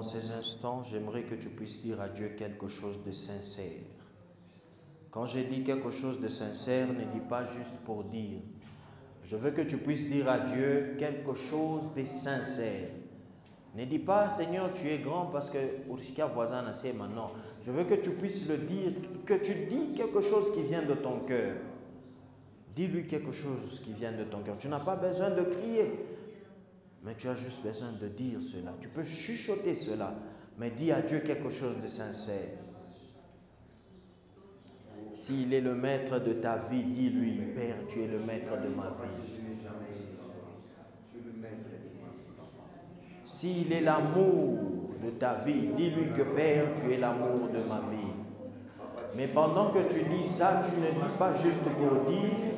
ces instants, j'aimerais que tu puisses dire à Dieu quelque chose de sincère. Quand je dis quelque chose de sincère, ne dis pas juste pour dire. Je veux que tu puisses dire à Dieu quelque chose de sincère. Ne dis pas, Seigneur, tu es grand parce que Urshika voisin n'a sait maintenant. Je veux que tu puisses le dire, que tu dis quelque chose qui vient de ton cœur. Dis-lui quelque chose qui vient de ton cœur. Tu n'as pas besoin de crier, mais tu as juste besoin de dire cela. Tu peux chuchoter cela, mais dis à Dieu quelque chose de sincère. S'il est le maître de ta vie, dis-lui, Père, tu es le maître de ma vie. S'il est l'amour de ta vie, dis-lui que Père, tu es l'amour de ma vie. Mais pendant que tu dis ça, tu ne dis pas juste pour dire,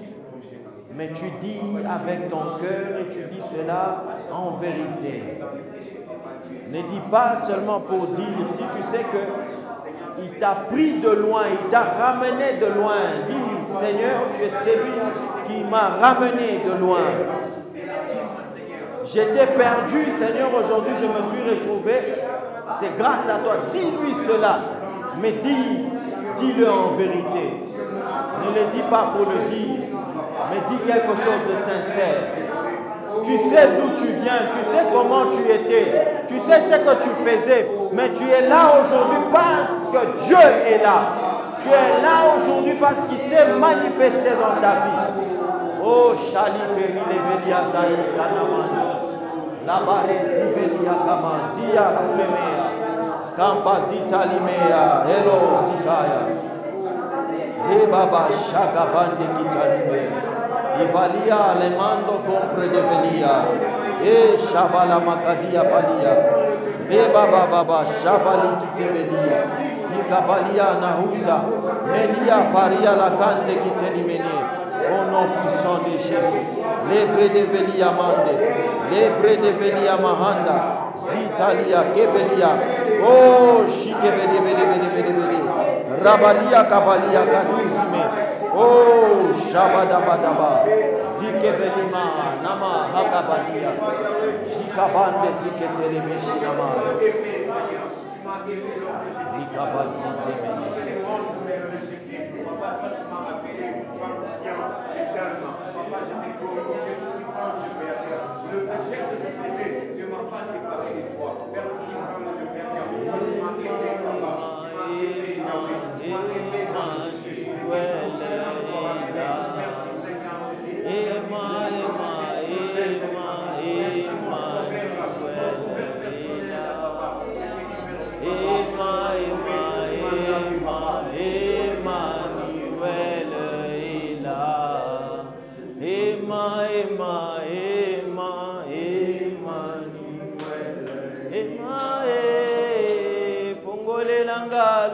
mais tu dis avec ton cœur et tu dis cela en vérité. Ne dis pas seulement pour dire, si tu sais que il t'a pris de loin, il t'a ramené de loin, dis, Seigneur, tu es celui qui m'a ramené de loin. J'étais perdu, Seigneur, aujourd'hui je me suis retrouvé. C'est grâce à toi. Dis-lui cela, mais dis-le en vérité. Ne le dis pas pour le dire, mais dis quelque chose de sincère. Tu sais d'où tu viens, tu sais comment tu étais, tu sais ce que tu faisais, mais tu es là aujourd'hui parce que Dieu est là. Tu es là aujourd'hui parce qu'il s'est manifesté dans ta vie. Oh, Shali Peri Levelia Zaï Kanaman, La Barezi Velia Kamazia Kulemea, Kampazita Limea, Hello Sikaya, Rebaba Shagabande Kitalimea, Ivalia Lemando Compre de Velia, Shabala Makadia Palia, Rebaba Baba Shabali Kitebelia, Ikabalia Nahuza, Melia Paria la Kante Kitelimene. Au nom puissant de Jésus, Lebre de Velia Mande, Lebre de Velia Mahanda, Zitalia Kebelia, oh Shikebede Bede, Rabalia Kabalia Kaduzime, oh Shabadabadaba, Zikebelima, Nama Hakabalia, Shikabande Ziketele Meshinama, Nikabazite Mene. Papa, je t'ai glorifié, Dieu puissant, Dieu créateur. Le péché que je faisais ne m'a pas séparé de toi. Père puissant, Dieu créateur. Tu m'as aimé, Papa. Tu m'as aimé, Yahweh. Tu m'as aimé dans le péché. Merci Seigneur Jésus.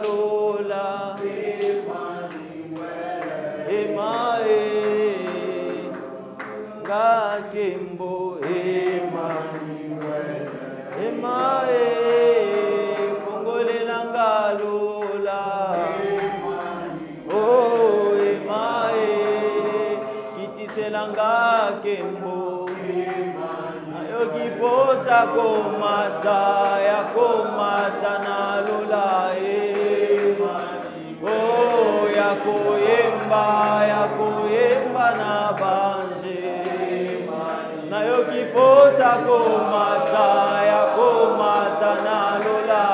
Lola Emae Gakembo Emmanuel Emae Fongolela Ngalola Oh Emae Kitisela Ngakembo Ayogiposa komata ya komata na lola Oh yakoyemba na banje na yokiposa komata ya komata na lola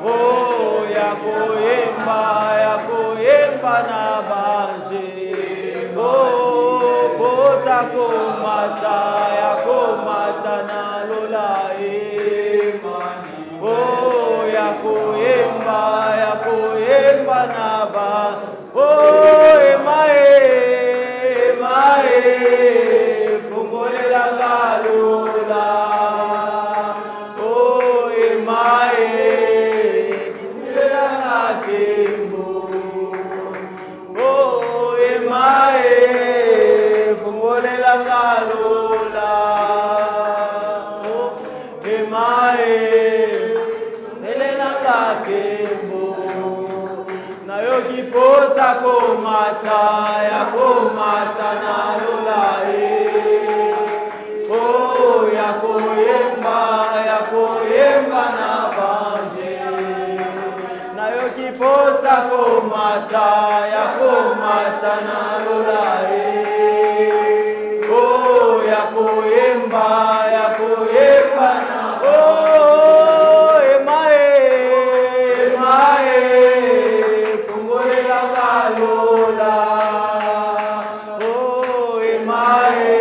Oh yakoyemba na banje Oh posa komata ya komata na lola Oh yakoyemba na ba Oh emae fungolela ngalola Oh emae fungolela ngakembo Oh emae fungolela ngalola Oh emae Kiposa komata ya komata na lola Oh yakoyemba komata ya komata na lola oh ya koyemba na oh emae fungolela lola oh emae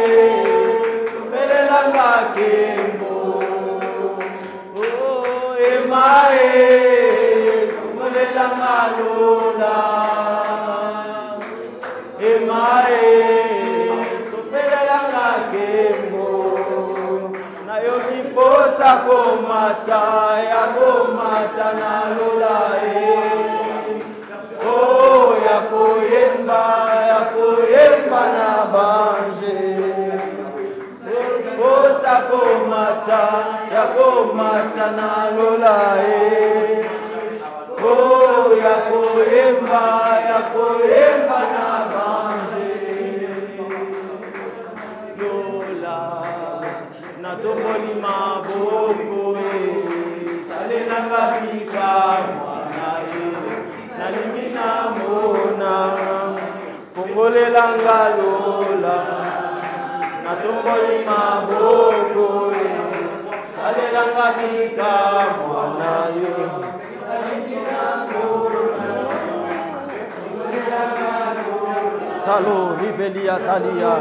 sumelela kembo oh emae fungolela lola emae sumelela kembo na yoki posa komata ya komata na lola oh ya koyemba na banje posa komata ya komata na lola oh ya koyemba na banje lola na tokoli maboko salela kabika mwana nalingi na mona fungolelanga lola na tokoli maboko salelanga kabika mwana Salo rivelia talia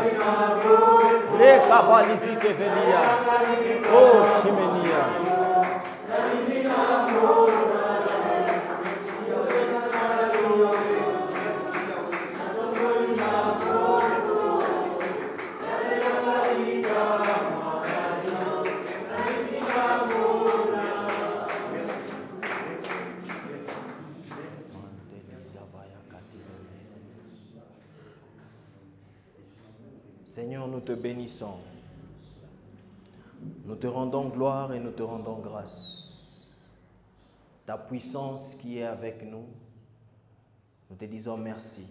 le kabalisi kevelia oh shimenia Seigneur, nous te bénissons. Nous te rendons gloire et nous te rendons grâce. Ta puissance qui est avec nous, nous te disons merci.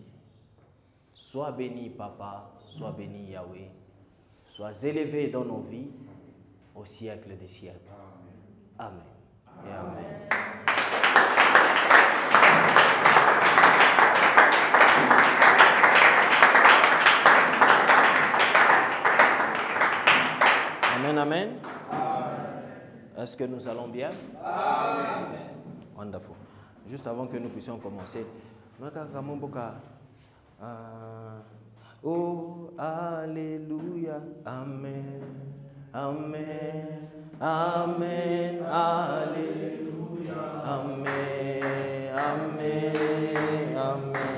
Sois béni, Papa, sois béni, Yahweh. Sois élevé dans nos vies au siècle des siècles. Amen. Et amen. Amen, amen. Est-ce que nous allons bien? Amen. Wonderful. Juste avant que nous puissions commencer, oh, alléluia, amen, amen, amen, alléluia, amen, amen, amen.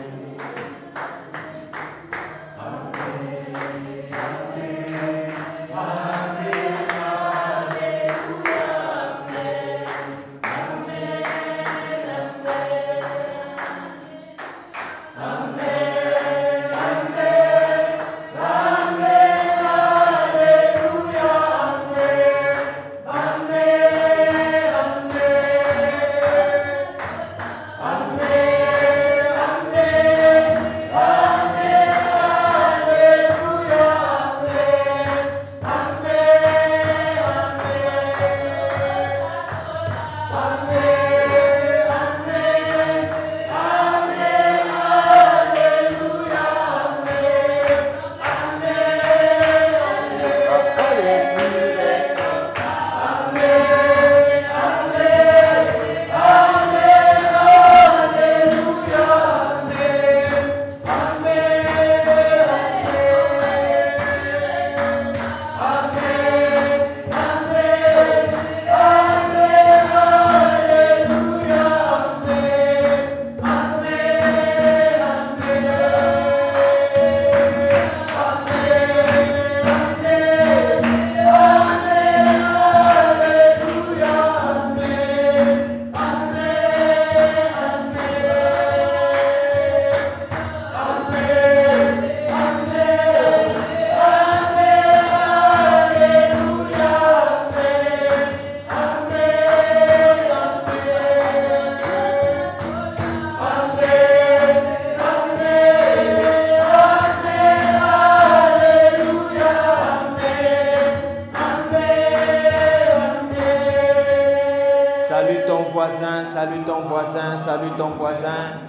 Salue ton voisin, salue ton voisin, salue ton voisin.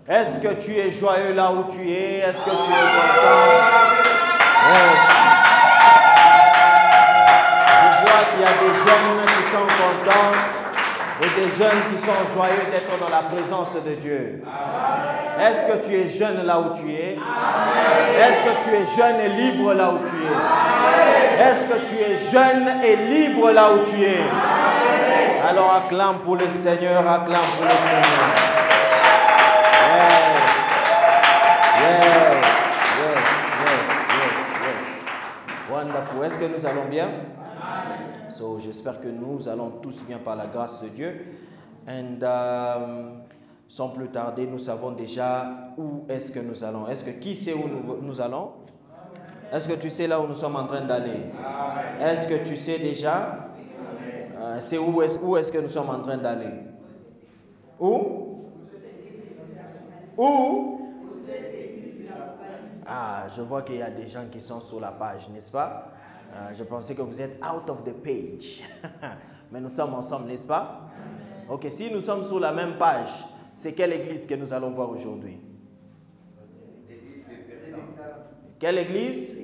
Est-ce que tu es joyeux là où tu es? Est-ce que tu es content? Yes. Je vois qu'il y a des jeunes qui sont contents et des jeunes qui sont joyeux d'être dans la présence de Dieu. Est-ce que tu es jeune là où tu es? Est-ce que tu es jeune et libre là où tu es? Est-ce que tu es jeune et libre là où tu es? Alors acclame pour le Seigneur, acclame pour le Seigneur. Yes. Wonderful. Est-ce que nous allons bien? So, j'espère que nous allons tous bien par la grâce de Dieu. And sans plus tarder, nous savons déjà où est-ce que nous allons. Est-ce que qui sait où nous allons? Est-ce que tu sais là où nous sommes en train d'aller? Est-ce que tu sais déjà c'est où est-ce que nous sommes en train d'aller? Où? Où? Ah, je vois qu'il y a des gens qui sont sur la page, n'est-ce pas? Je pensais que vous êtes out of the page. Mais nous sommes ensemble, n'est-ce pas? Ok, si nous sommes sur la même page, c'est quelle église que nous allons voir aujourd'hui? Quelle église?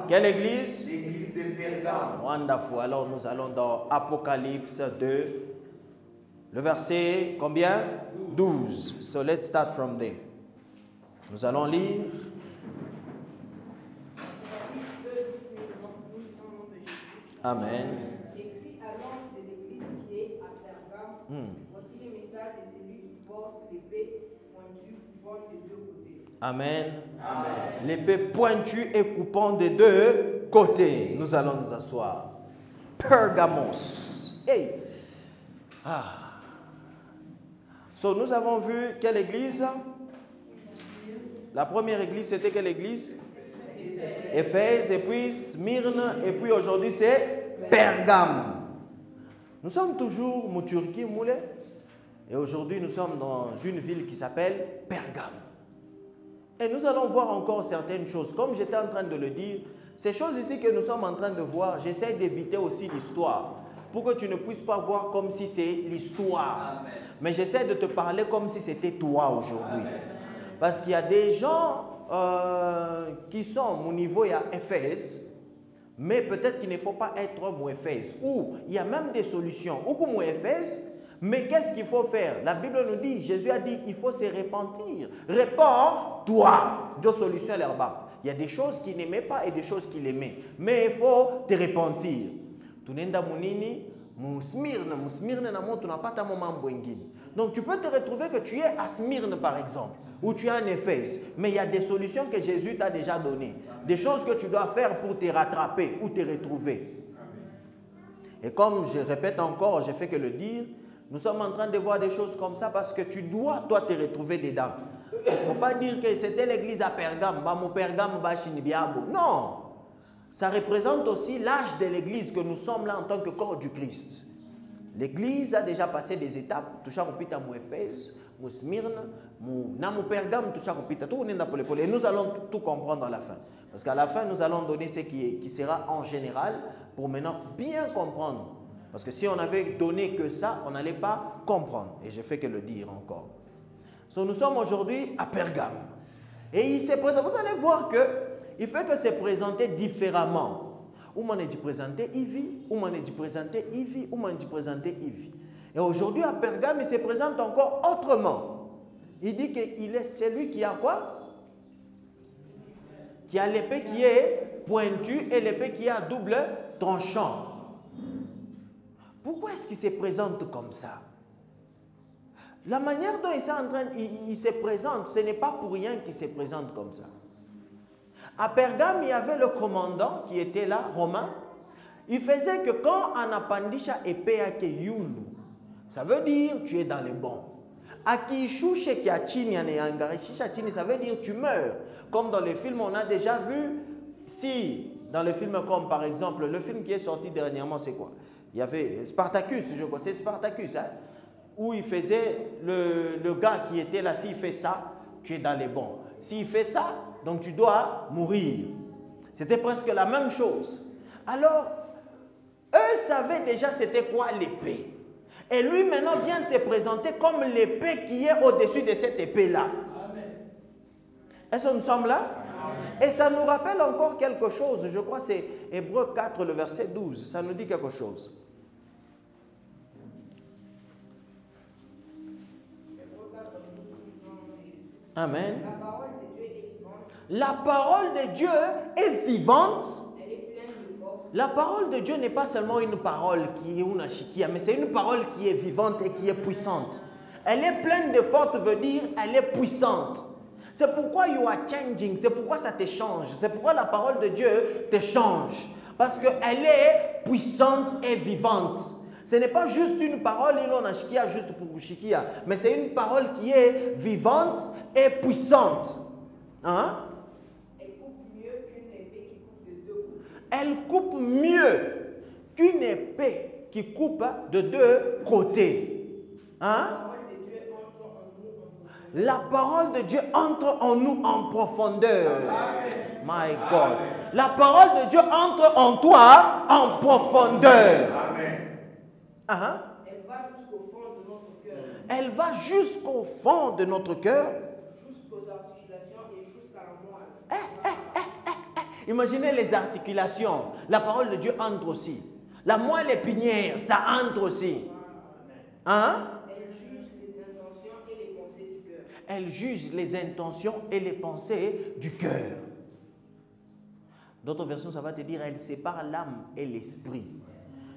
Quelle église? L'église de Pergame. Wonderful. Alors nous allons dans Apocalypse 2, le verset combien? 12. So let's start from there. Nous allons lire. Amen. Écrit à l'ange de l'église qui est à Pergame, voici le message de celui qui porte l'épée pointue coupant des deux côtés. Amen. L'épée pointue et coupant des deux côtés. Nous allons nous asseoir. Pergamos. Hey. So, nous avons vu quelle église? La première église, c'était quelle église? Éphèse, et puis Smyrne, et puis aujourd'hui c'est Pergame. Nous sommes toujours en Turquie, Moulé, et aujourd'hui nous sommes dans une ville qui s'appelle Pergame. Et nous allons voir encore certaines choses. Comme j'étais en train de le dire, ces choses ici que nous sommes en train de voir, j'essaie d'éviter aussi l'histoire, pour que tu ne puisses pas voir comme si c'est l'histoire. Mais j'essaie de te parler comme si c'était toi aujourd'hui. Parce qu'il y a des gens qui sont au niveau à Éphèse, mais peut-être qu'il ne faut pas être au Éphèse. Ou il y a même des solutions. Ou comme Éphèse, mais qu'est-ce qu'il faut faire? La Bible nous dit, Jésus a dit, il faut se repentir. Répands-toi. Deux solutions là-bas. Il y a des choses qu'il n'aimait pas et des choses qu'il aimait. Mais il faut te repentir. Tunenda munini, Smyrne na mo tunapata mo mambo ingine. Donc tu peux te retrouver que tu es à Smyrne par exemple, ou tu es en Éphèse, mais il y a des solutions que Jésus t'a déjà données, des choses que tu dois faire pour te rattraper ou te retrouver. Et comme je répète encore, je fais que le dire, nous sommes en train de voir des choses comme ça parce que tu dois toi te retrouver dedans. Il ne faut pas dire que c'était l'église à Pergame, non. Ça représente aussi l'âge de l'église que nous sommes là en tant que corps du Christ. L'église a déjà passé des étapes. Et nous allons tout comprendre à la fin. Parce qu'à la fin, nous allons donner ce qui sera en général pour maintenant bien comprendre. Parce que si on avait donné que ça, on n'allait pas comprendre. Et je fais que le dire encore. So, nous sommes aujourd'hui à Pergame. Et il s'est présenté. Vous allez voir qu'il fait que c'est présenté différemment. Où m'en est présenté Ivi, où m'en est présenté Ivi, où m'en est présenté Ivi. Et aujourd'hui à Pergame, il se présente encore autrement. Il dit qu'il est celui qui a quoi? Qui a l'épée qui est pointue et l'épée qui est à double tranchant. Pourquoi est-ce qu'il se présente comme ça? La manière dont il se présente, ce n'est pas pour rien qu'il se présente comme ça. À Pergame, il y avait le commandant qui était là, romain. Il faisait que quand on appendisha épée à Yulu, ça veut dire tu es dans les bons. Akishushe kiachini aneangarishisha chini, ça veut dire tu meurs. Comme dans les films, on a déjà vu, si dans les films comme par exemple, le film qui est sorti dernièrement, c'est quoi? Il y avait Spartacus, je crois, c'est Spartacus, hein, où il faisait le gars qui était là, s'il fait ça, tu es dans les bons. S'il fait ça, donc tu dois mourir. C'était presque la même chose. Alors, eux savaient déjà c'était quoi l'épée. Et lui maintenant vient se présenter comme l'épée qui est au-dessus de cette épée-là. Est-ce que nous sommes là? Et ça nous rappelle encore quelque chose. Je crois que c'est Hébreux 4, le verset 12. Ça nous dit quelque chose. Amen. La parole de Dieu est vivante. Elle est pleine de force. La parole de Dieu n'est pas seulement une parole qui est une chikia, mais c'est une parole qui est vivante et qui est puissante. Elle est pleine de force veut dire elle est puissante. C'est pourquoi you are changing, c'est pourquoi ça te change. C'est pourquoi la parole de Dieu te change. Parce qu'elle est puissante et vivante. Ce n'est pas juste une parole, il en a chikia juste pour chikia, mais c'est une parole qui est vivante et puissante. Hein? Elle coupe mieux qu'une épée qui coupe de deux coups. Elle coupe mieux qu'une épée qui coupe de deux côtés. Hein? La parole de Dieu entre en nous en profondeur. My God. La parole de Dieu entre en toi en profondeur. Amen. Elle va jusqu'au fond de notre cœur. Elle va jusqu'au fond de notre cœur. Jusqu'aux articulations et jusqu'à la moelle. Imaginez les articulations. La parole de Dieu entre aussi. La moelle épinière, ça entre aussi. Hein? Elle juge les intentions et les pensées du cœur. D'autres versions, ça va te dire, elle sépare l'âme et l'esprit.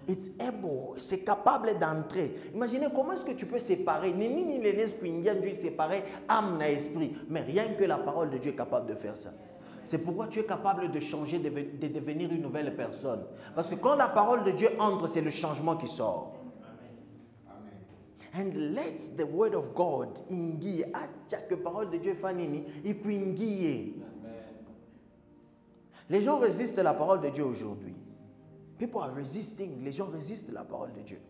It's able, c'est capable d'entrer. Imaginez comment est-ce que tu peux séparer, ni l'esprit indien, Dieu séparer âme et esprit. Mais rien que la parole de Dieu est capable de faire ça. C'est pourquoi tu es capable de changer, de devenir une nouvelle personne. Parce que quand la parole de Dieu entre, c'est le changement qui sort. And let the word of God inguie. Que parole de Dieu fanini, il peut inguiller. Les gens résistent à la parole de Dieu aujourd'hui. People are resisting. Les gens résistent à la parole de Dieu.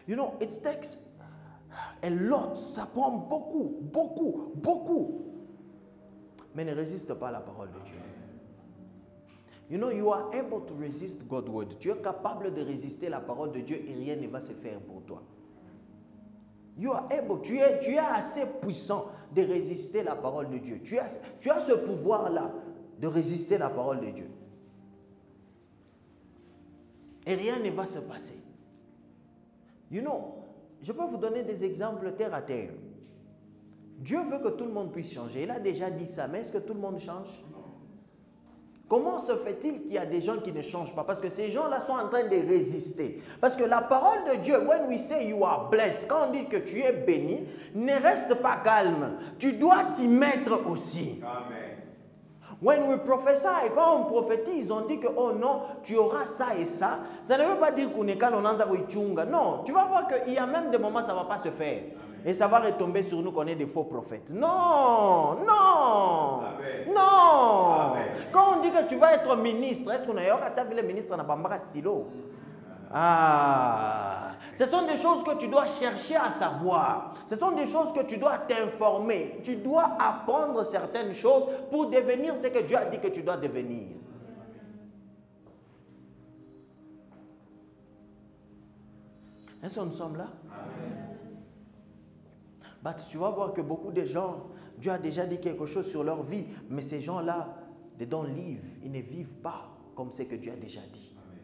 You know, it takes a lot. Ça prend beaucoup. Mais ne résiste pas à la parole de Dieu. You know, you are able to resist God's word. Tu es capable de résister à la parole de Dieu et rien ne va se faire pour toi. You are able, tu es assez puissant de résister à la parole de Dieu. Tu as ce pouvoir-là de résister à la parole de Dieu. Et rien ne va se passer. You know, je peux vous donner des exemples terre à terre. Dieu veut que tout le monde puisse changer. Il a déjà dit ça, mais est-ce que tout le monde change? Comment se fait-il qu'il y a des gens qui ne changent pas? Parce que ces gens-là sont en train de résister. Parce que la parole de Dieu, when we say you are blessed, quand on dit que tu es béni, ne reste pas calme. Tu dois t'y mettre aussi. Amen. When we prophesy, quand on prophétise, on dit que oh non, tu auras ça et ça. Ça ne veut pas dire qu'on est calme, on a chunga. Non, tu vas voir qu'il y a même des moments où ça ne va pas se faire. Et ça va retomber sur nous qu'on est des faux prophètes. Non. Amen. Non. Amen. Quand on dit que tu vas être ministre, est-ce qu'on a vu le ministre dans Bambara stylo? Ce sont des choses que tu dois chercher à savoir. Ce sont des choses que tu dois t'informer. Tu dois apprendre certaines choses pour devenir ce que Dieu a dit que tu dois devenir. Est-ce que nous sommes là? Amen. Tu vas voir que beaucoup de gens, Dieu a déjà dit quelque chose sur leur vie, mais ces gens-là, they don't live, ils ne vivent pas comme ce que Dieu a déjà dit. Amen.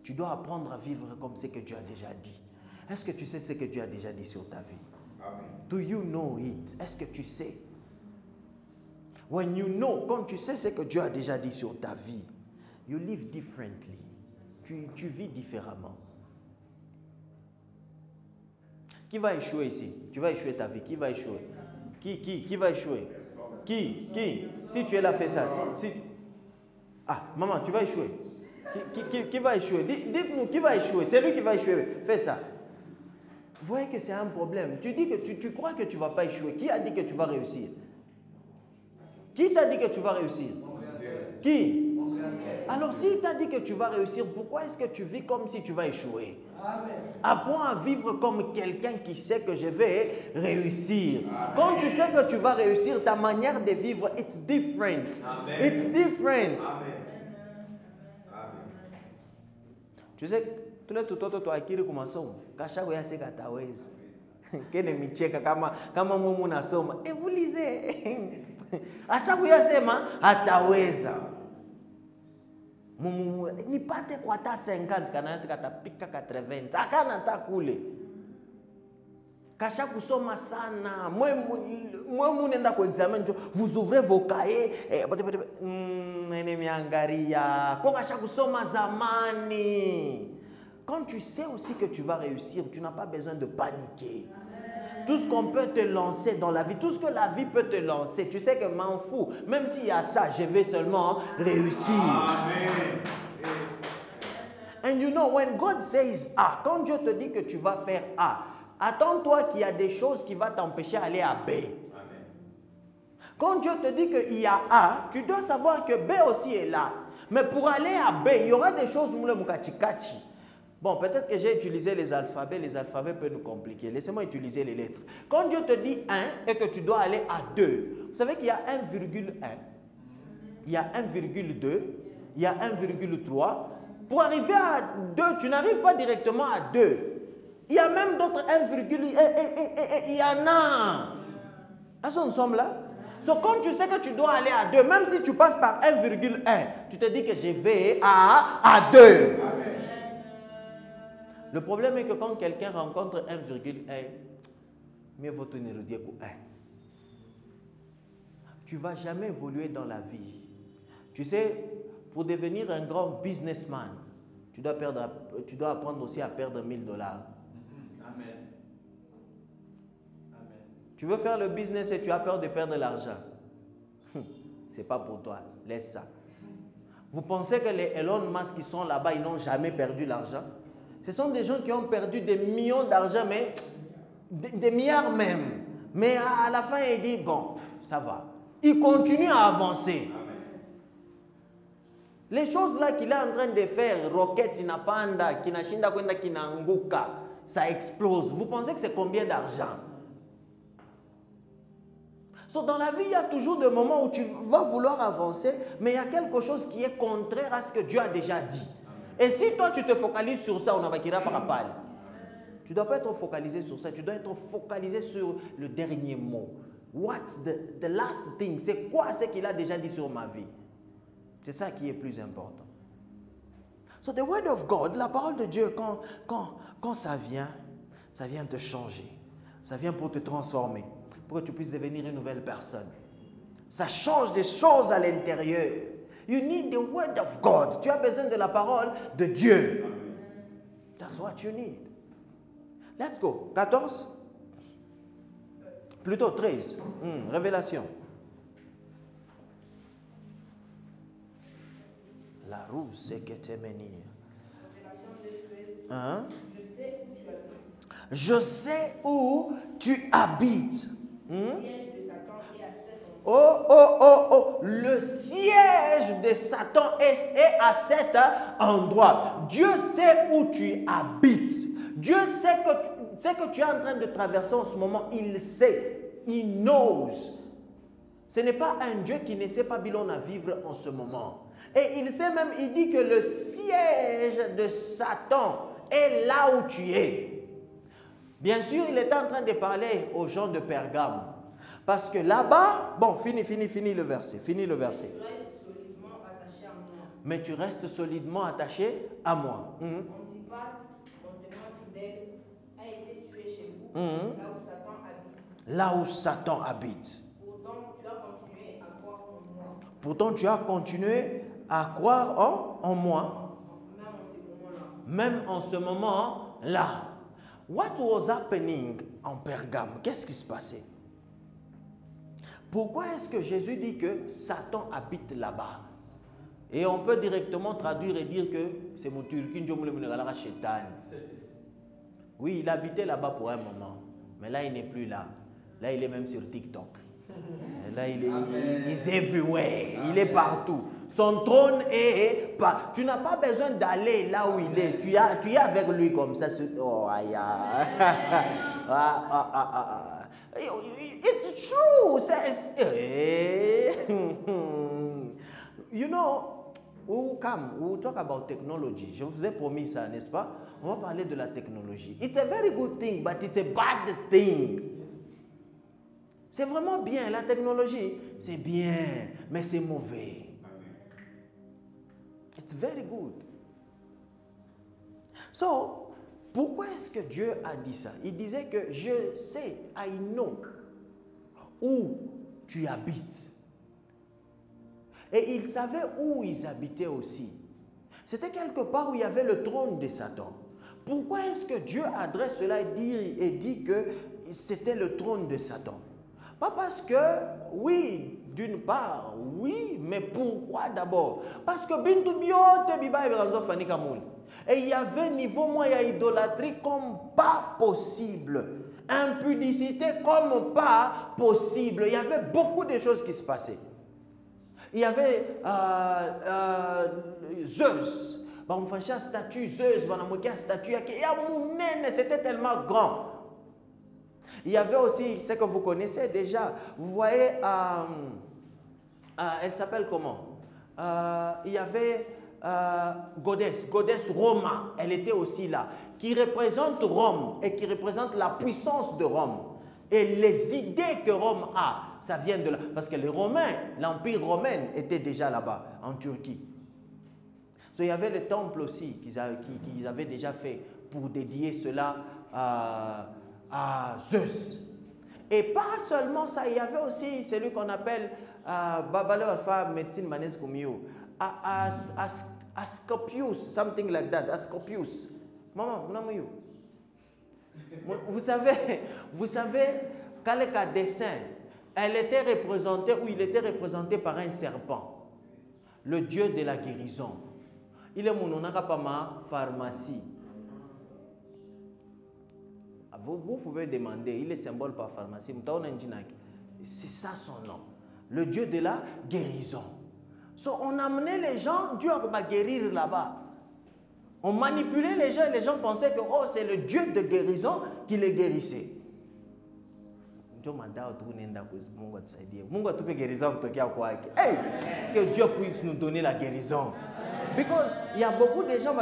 Tu dois apprendre à vivre comme ce que Dieu a déjà dit. Est-ce que tu sais ce que Dieu a déjà dit sur ta vie? Amen. Do you know it? Est-ce que tu sais? When you know, quand tu sais ce que Dieu a déjà dit sur ta vie, you live differently. Tu vis différemment. Qui va échouer ici? Tu vas échouer ta vie. Qui va échouer? Qui va échouer? Qui? Si tu es là, fais ça. Ah, maman, tu vas échouer. Qui va échouer? Dites-nous, qui va échouer? C'est lui qui va échouer. Fais ça. Vous voyez que c'est un problème. Tu dis que tu crois que tu ne vas pas échouer. Qui a dit que tu vas réussir? Qui t'a dit que tu vas réussir? Qui? Alors, s'il t'a dit que tu vas réussir, pourquoi est-ce que tu vis comme si tu vas échouer? Amen. Apprends à vivre comme quelqu'un qui sait que je vais réussir. Amen. Quand tu sais que tu vas réussir, ta manière de vivre, it's different. Amen. It's different. Amen. Tu sais, tout le temps, tu as acquis comme ça. Kacha goya se kataweza. Kene micheka kama mumu nasoma. Et vous lisez. À chaque goya sema ataweza. Mumu ni pate kwa ta 50 kana se katapika 80. Akana ta kule. Kasha kusoma sana. Moi munenda kwa examen, vous ouvrez vos cahiers. Quand tu sais aussi que tu vas réussir, tu n'as pas besoin de paniquer. Tout ce qu'on peut te lancer dans la vie, tout ce que la vie peut te lancer, tu sais que m'en fous. Même s'il y a ça, je vais seulement réussir. Amen. And you know, when God says A, quand Dieu te dit que tu vas faire A, attends-toi qu'il y a des choses qui vont t'empêcher d'aller à B. Amen. Quand Dieu te dit qu'il y a A, tu dois savoir que B aussi est là. Mais pour aller à B, il y aura des choses mukachikachi. Bon, peut-être que j'ai utilisé les alphabets peuvent nous compliquer. Laissez-moi utiliser les lettres. Quand Dieu te dit 1 et que tu dois aller à 2, vous savez qu'il y a 1,1, il y a 1,2, il y a 1,3. Pour arriver à 2, tu n'arrives pas directement à 2. Il y a même d'autres 1,1, il y en a. Est-ce que nous sommes là? Donc, quand tu sais que tu dois aller à 2, même si tu passes par 1,1, tu te dis que je vais à 2. Amen. Le problème est que quand quelqu'un rencontre 1,1, mieux vaut tenir le dire qu'au 1. Tu ne vas jamais évoluer dans la vie. Tu sais, pour devenir un grand businessman, tu dois apprendre aussi à perdre $1000. Amen. Amen. Tu veux faire le business et tu as peur de perdre l'argent. Ce n'est pas pour toi. Laisse ça. Vous pensez que les Elon Musk qui sont là-bas, ils n'ont jamais perdu l'argent? Ce sont des gens qui ont perdu des millions d'argent, mais des milliards même. Mais à la fin, il dit, bon, ça va. Il continue à avancer. Amen. Les choses là qu'il est en train de faire, roquette, inapanda, kinashinda kwenda kinanguka, ça explose. Vous pensez que c'est combien d'argent? So, dans la vie, il y a toujours des moments où tu vas vouloir avancer, mais il y a quelque chose qui est contraire à ce que Dieu a déjà dit. Et si toi, tu te focalises sur ça, on va dire par rapport. Tu ne dois pas être focalisé sur ça, tu dois être focalisé sur le dernier mot. What's the last thing? C'est quoi ce qu'il a déjà dit sur ma vie? C'est ça qui est plus important. So the word of God, la parole de Dieu, quand ça vient te changer. Ça vient pour te transformer, pour que tu puisses devenir une nouvelle personne. Ça change des choses à l'intérieur. You need the word of God. Tu as besoin de la parole de Dieu. That's what you need. Let's go. 14. Plutôt 13. Révélation. La roue, c'est que tu es menir. Hein? Je sais où tu habites. Le siège de Satan est à cet endroit. Dieu sait où tu habites. Dieu sait que tu es en train de traverser en ce moment. Il sait. Il knows. Ce n'est pas un Dieu qui ne sait pas Babylone à vivre en ce moment. Et il sait même, il dit que le siège de Satan est là où tu es. Bien sûr, il est en train de parler aux gens de Pergame. Parce que là-bas, bon, fini le verset. Mais tu restes solidement attaché à moi. On dit passe, mon témoin fidèle a été tué chez vous, là où Satan habite. Pourtant, tu as continué à croire en moi. Même en ce moment-là. What was happening en Pergame? Qu'est-ce qui se passait? Pourquoi est-ce que Jésus dit que Satan habite là-bas? Et on peut directement traduire et dire que c'est mon turquin. Oui, il habitait là-bas pour un moment. Mais là, il n'est plus là. Là, il est même sur TikTok. Là, il est everywhere. Il est partout. Son trône est pas. Tu n'as pas besoin d'aller là où il est. Tu es avec lui comme ça. Oh, aïe. It's true. You know, we'll talk about technology. Je vous ai promis ça, n'est-ce pas? On va parler de la technologie. It's a very good thing, but it's a bad thing. C'est vraiment bien, la technologie, c'est bien, mais c'est mauvais. It's very good. So, pourquoi est-ce que Dieu a dit ça? Il disait que je sais, I know, où tu habites. Et il savait où ils habitaient aussi. C'était quelque part où il y avait le trône de Satan. Pourquoi est-ce que Dieu adresse cela et dit que c'était le trône de Satan? Pas parce que, oui, d'une part, oui, mais pourquoi d'abord? Parce que Bintu Biote Biba et Fani Kamoul. Et il y avait niveau moyen idolâtrie comme pas possible. Impudicité comme pas possible. Il y avait beaucoup de choses qui se passaient. Il y avait Zeus. On faisait une statue Zeus, on a une statue. C'était tellement grand. Il y avait aussi ce que vous connaissez déjà. Vous voyez, elle s'appelle comment? Il y avait Goddess Roma. Elle était aussi là. Qui représente Rome et qui représente la puissance de Rome. Et les idées que Rome a, ça vient de là. Parce que les Romains, l'Empire romain était déjà là-bas, en Turquie. So, il y avait le temple aussi qu'ils avaient déjà fait pour dédier cela à Zeus. Et pas seulement ça, il y avait aussi celui qu'on appelle Babalo Alpha Médecine Manes Kumio, Asclepius, something like that, Asclepius. Maman, vous savez, quand le cas dessin, elle était représentée ou il était représenté par un serpent, le dieu de la guérison. Il est mon pharmacie. Vous pouvez demander, il est symbole par pharmacie. C'est ça son nom. Le dieu de la guérison. So, on amenait les gens, Dieu va guérir là-bas. On manipulait les gens et les gens pensaient que oh, c'est le Dieu de guérison qui les guérissait. Hey, que Dieu puisse nous donner la guérison. Because il y a beaucoup de gens,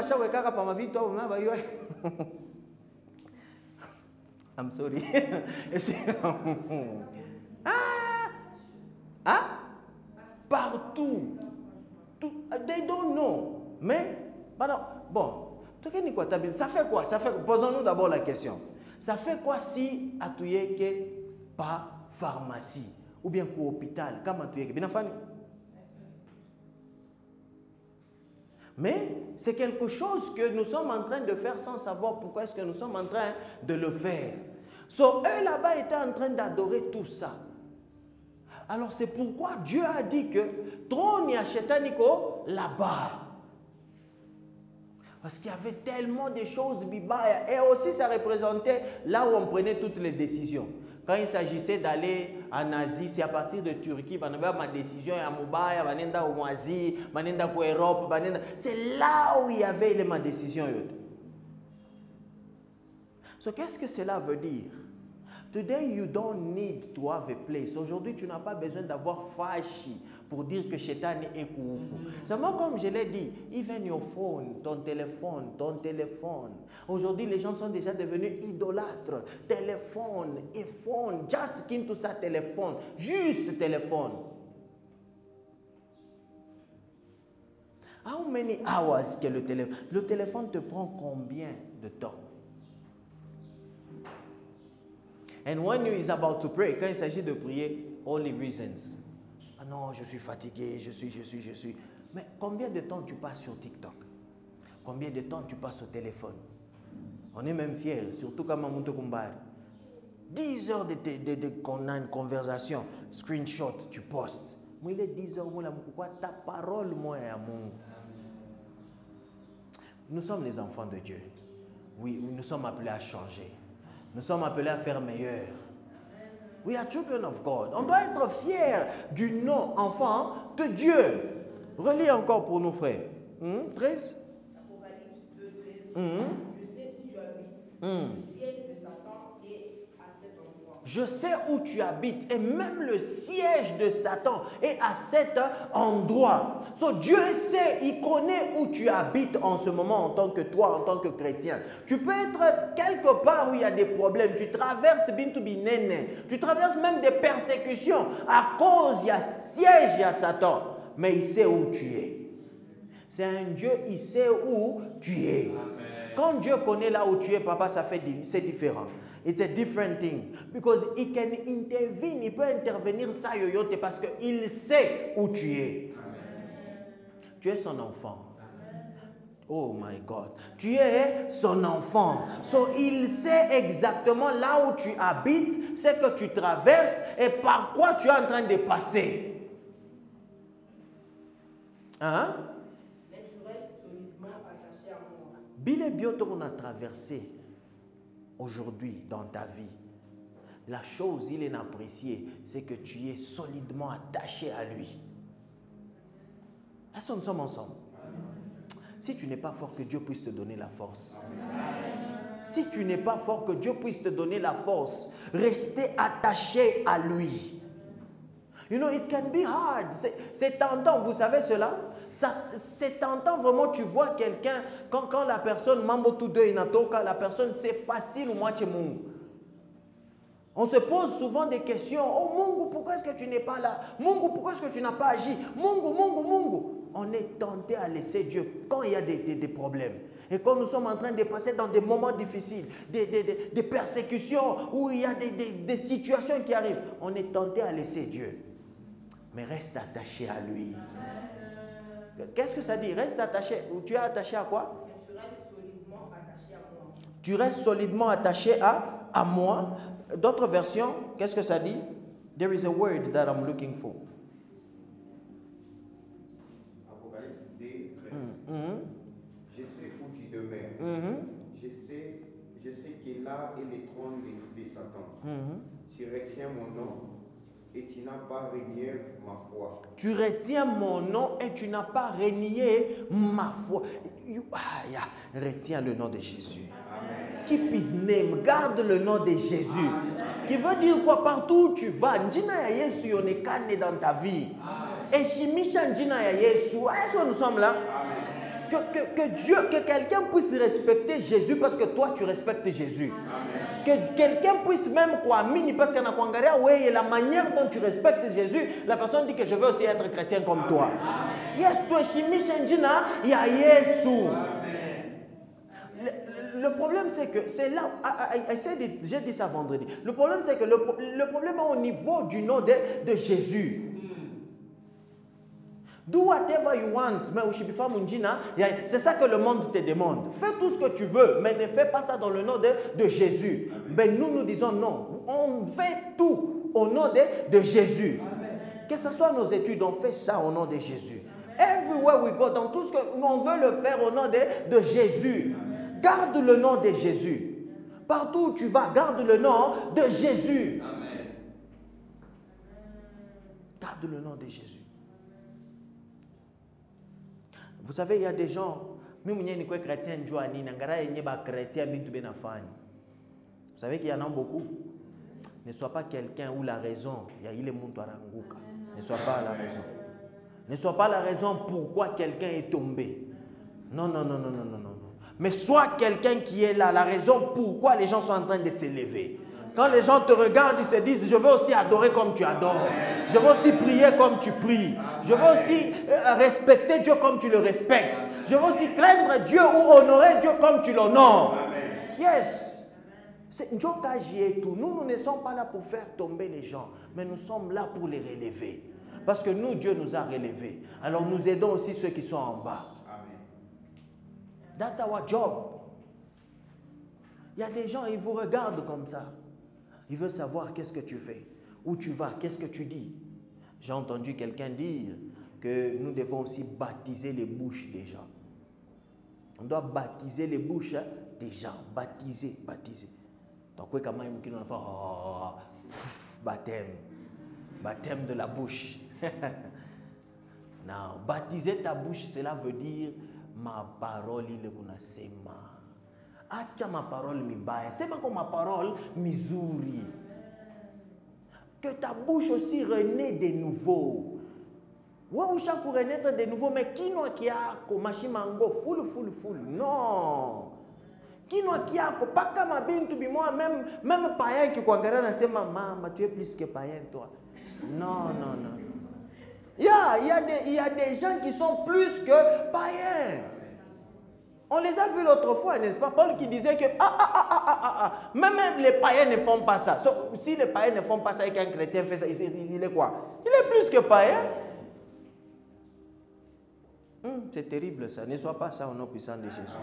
I'm sorry. Partout. They don't know. Mais, bon, ça fait quoi? Posons-nous d'abord la question. Ça fait quoi si atouye que pas pharmacie ou bien qu'au hôpital, comme atouye que bien fani? Mais c'est quelque chose que nous sommes en train de faire sans savoir pourquoi est-ce que nous sommes en train de le faire. So, eux là-bas étaient en train d'adorer tout ça. Alors c'est pourquoi Dieu a dit que trône y a chétaniko là-bas. Parce qu'il y avait tellement de choses bibaya. Et aussi ça représentait là où on prenait toutes les décisions. Quand il s'agissait d'aller en Asie, c'est à partir de Turquie, ma décision à Mubaya, Banenda au Asie, Banenda au Europe, c'est là où il y avait ma décision. So, qu'est-ce que cela veut dire? Today you don't need to have a place. Aujourd'hui, tu n'as pas besoin d'avoir fashi pour dire que Shaitan est koukou. Seulement comme je l'ai dit, even your phone, ton téléphone. Aujourd'hui, les gens sont déjà devenus idolâtres. Téléphone et phone, just into sa téléphone, juste téléphone. How many hours que le téléphone te prend combien de temps? And when you is about to pray, quand il s'agit de prier, only reasons. Ah non, je suis fatigué, je suis. Mais combien de temps tu passes sur TikTok? Combien de temps tu passes au téléphone? On est même fiers, surtout quand on monte Kumbar. 10 heures qu'on a une conversation, screenshot, tu postes. Moi, il est 10 heures, moi, ta parole, moi, à mon. Nous sommes les enfants de Dieu. Oui, nous sommes appelés à changer. Nous sommes appelés à faire meilleur. We are children of God. On doit être fiers du nom enfant de Dieu. Relis encore pour nos frères. 13. Apocalypse 2, 13. Je sais où tu habites. Le siège de Satan est à cet endroit. je sais où tu habites et même le siège de Satan est à cet endroit. So, Dieu sait, il connaît où tu habites en ce moment en tant que toi, en tant que chrétien. Tu peux être quelque part où il y a des problèmes. Tu traverses tu traverses même des persécutions à cause, il y a siège, il y a Satan. Mais il sait où tu es. C'est un Dieu, il sait où tu es. Quand Dieu connaît là où tu es, papa, c'est différent. It's a different thing. Because he can intervene. Il peut intervenir ça yoyote parce qu'il sait où tu es. Tu es son enfant. Oh my God. Tu es son enfant. So, il sait exactement là où tu habites, ce que tu traverses et par quoi tu es en train de passer. Hein? Mais tu restes solidement attaché à moi. Bile bioto qu'on a traversé aujourd'hui dans ta vie. La chose, il est apprécié, c'est que tu es solidement attaché à lui. Est-ce que nous sommes ensemble? Si tu n'es pas fort, que Dieu puisse te donner la force. Si tu n'es pas fort, que Dieu puisse te donner la force. Restez attaché à lui. You know, it can be hard. C'est tentant, vous savez cela? C'est tentant vraiment, tu vois quelqu'un, quand la personne, mambo tout deux inatoka, la personne, c'est facile ou moi tu mungu. On se pose souvent des questions. Oh Mungu, pourquoi est-ce que tu n'es pas là? Mungu, pourquoi est-ce que tu n'as pas agi? Mungu, Mungu, Mungu. On est tenté à laisser Dieu quand il y a des problèmes. Et quand nous sommes en train de passer dans des moments difficiles, des persécutions, où il y a des situations qui arrivent, on est tenté à laisser Dieu. Mais reste attaché à lui. Qu'est-ce que ça dit? Reste attaché. Ou tu es attaché à quoi? Tu restes solidement attaché à moi. Tu restes solidement attaché à moi. D'autres versions, qu'est-ce que ça dit? There is a word that I'm looking for. Apocalypse 2, 13. Je sais où tu demeures. Je sais que là est le trône de Satan. Tu retiens mon nom et tu n'as pas renié ma foi. Tu retiens mon nom et tu n'as pas renié ma foi. Retiens le nom de Jésus. Amen. Keep his name. Garde le nom de Jésus. Amen. Qui veut dire quoi? Partout où tu vas, Njina ya Yesu yonekane dans ta vie. Et Shimisha Njina ya Yesu. Est-ce que nous sommes là? Que quelqu'un puisse respecter Jésus parce que toi tu respectes Jésus. Amen. Que quelqu'un puisse même croire parce que la manière dont tu respectes Jésus, la personne dit que je veux aussi être chrétien comme toi. Amen. Yes, toi Shimisha Njina ya Yesu. Le problème, c'est que c'est là, j'ai dit ça vendredi. Le problème, c'est que le problème est au niveau du nom de Jésus. Do whatever you want, mais c'est ça que le monde te demande. Fais tout ce que tu veux, mais ne fais pas ça dans le nom de Jésus. Mais nous disons non. On fait tout au nom de Jésus. Amen. Que ce soit nos études, on fait ça au nom de Jésus. Everywhere we go, dans tout ce que on veut le faire au nom de Jésus. Garde le nom de Jésus. Partout où tu vas, garde le nom de Jésus. Amen. Garde le nom de Jésus. Vous savez, il y a des gens, vous savez qu'il y en a beaucoup. Ne sois pas quelqu'un où la raison, ne sois pas la raison. Ne sois pas la raison pourquoi quelqu'un est tombé. Non, non, non, non, non, non, non. Mais sois quelqu'un qui est là, la raison pourquoi les gens sont en train de s'élever. Quand les gens te regardent, ils se disent, je veux aussi adorer comme tu adores. Je veux aussi prier comme tu pries. Je veux aussi respecter Dieu comme tu le respectes. Je veux aussi craindre Dieu ou honorer Dieu comme tu l'honores. Yes. Nous ne sommes pas là pour faire tomber les gens, mais nous sommes là pour les relever. Parce que nous, Dieu nous a relevés. Alors nous aidons aussi ceux qui sont en bas. That's our job. Il y a des gens, ils vous regardent comme ça. Ils veulent savoir qu'est-ce que tu fais, où tu vas, qu'est-ce que tu dis. J'ai entendu quelqu'un dire que nous devons aussi baptiser les bouches des gens. On doit baptiser les bouches des gens. Baptiser. Donc, comment il y a baptême. Baptême de la bouche. Non, baptiser ta bouche, cela veut dire ma parole, il est qu'on a sema. Acha ma parole mibaya. Sema comme ma parole mizuri. Que ta bouche aussi renaît de nouveau. Ouais, ou chaque renaître de nouveau, mais qui n'a qui a machimango full. Non. Qui n'a qui a pas comme bintu moi même païen qui congarana c'est maman, tu es plus que païen toi. Non. Il y a des gens qui sont plus que païens. On les a vus l'autre fois, n'est-ce pas? Paul qui disait que même les païens ne font pas ça. Si les païens ne font pas ça et qu'un chrétien fait ça, il est quoi? Il est plus que païen. C'est terrible ça. Ne sois pas ça au nom puissant de Jésus.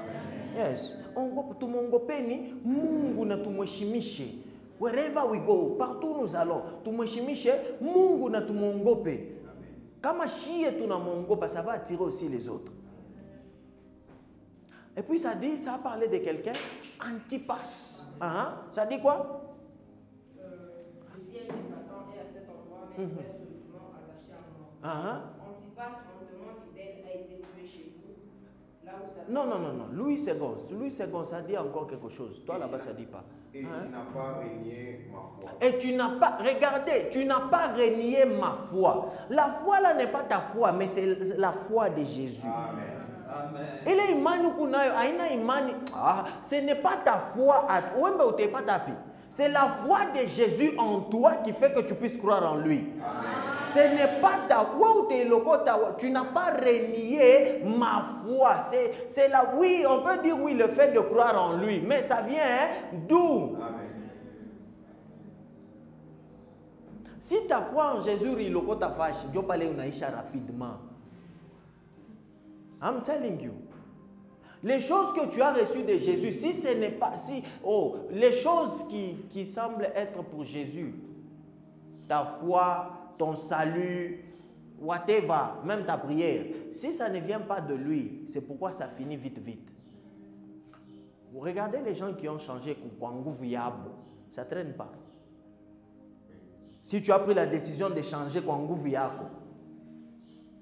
Yes. Mungu na tumheshimishe. Wherever we go, partout nous allons, tumheshimishe Mungu na tumuongope. Kama shie tunamuongopa, ça va attirer aussi les autres. Et puis ça a parlé de quelqu'un, Antipas. Ça dit quoi? Le siège de Satan est à cet endroit, mais tu es solidement attaché à moi. Antipas, fondement fidèle, a été tué chez vous. Là où Satan... Non. Louis II, ça dit encore quelque chose. Toi là-bas, ça ne dit pas. Et tu n'as pas renié ma foi. Et tu n'as pas, regardez, tu n'as pas renié ma foi. La foi là n'est pas ta foi, mais c'est la foi de Jésus. Amen. Et les imani kunayo, aina imani, ce n'est pas ta foi à toi, c'est la foi de Jésus en toi qui fait que tu puisses croire en lui. Amen. Ce n'est pas ta foi, tu n'as pas renié ma foi. C'est là, oui, on peut dire oui, le fait de croire en lui, mais ça vient d'où? Si ta foi en Jésus, il ta fâche, Dieu parle unaisha rapidement. I'm telling you. Les choses que tu as reçues de Jésus, si ce n'est pas, les choses qui semblent être pour Jésus, ta foi, ton salut, whatever, même ta prière, si ça ne vient pas de lui, c'est pourquoi ça finit vite. Vous regardez les gens qui ont changé, ça ne traîne pas. Si tu as pris la décision de changer Kwanguvu Yako,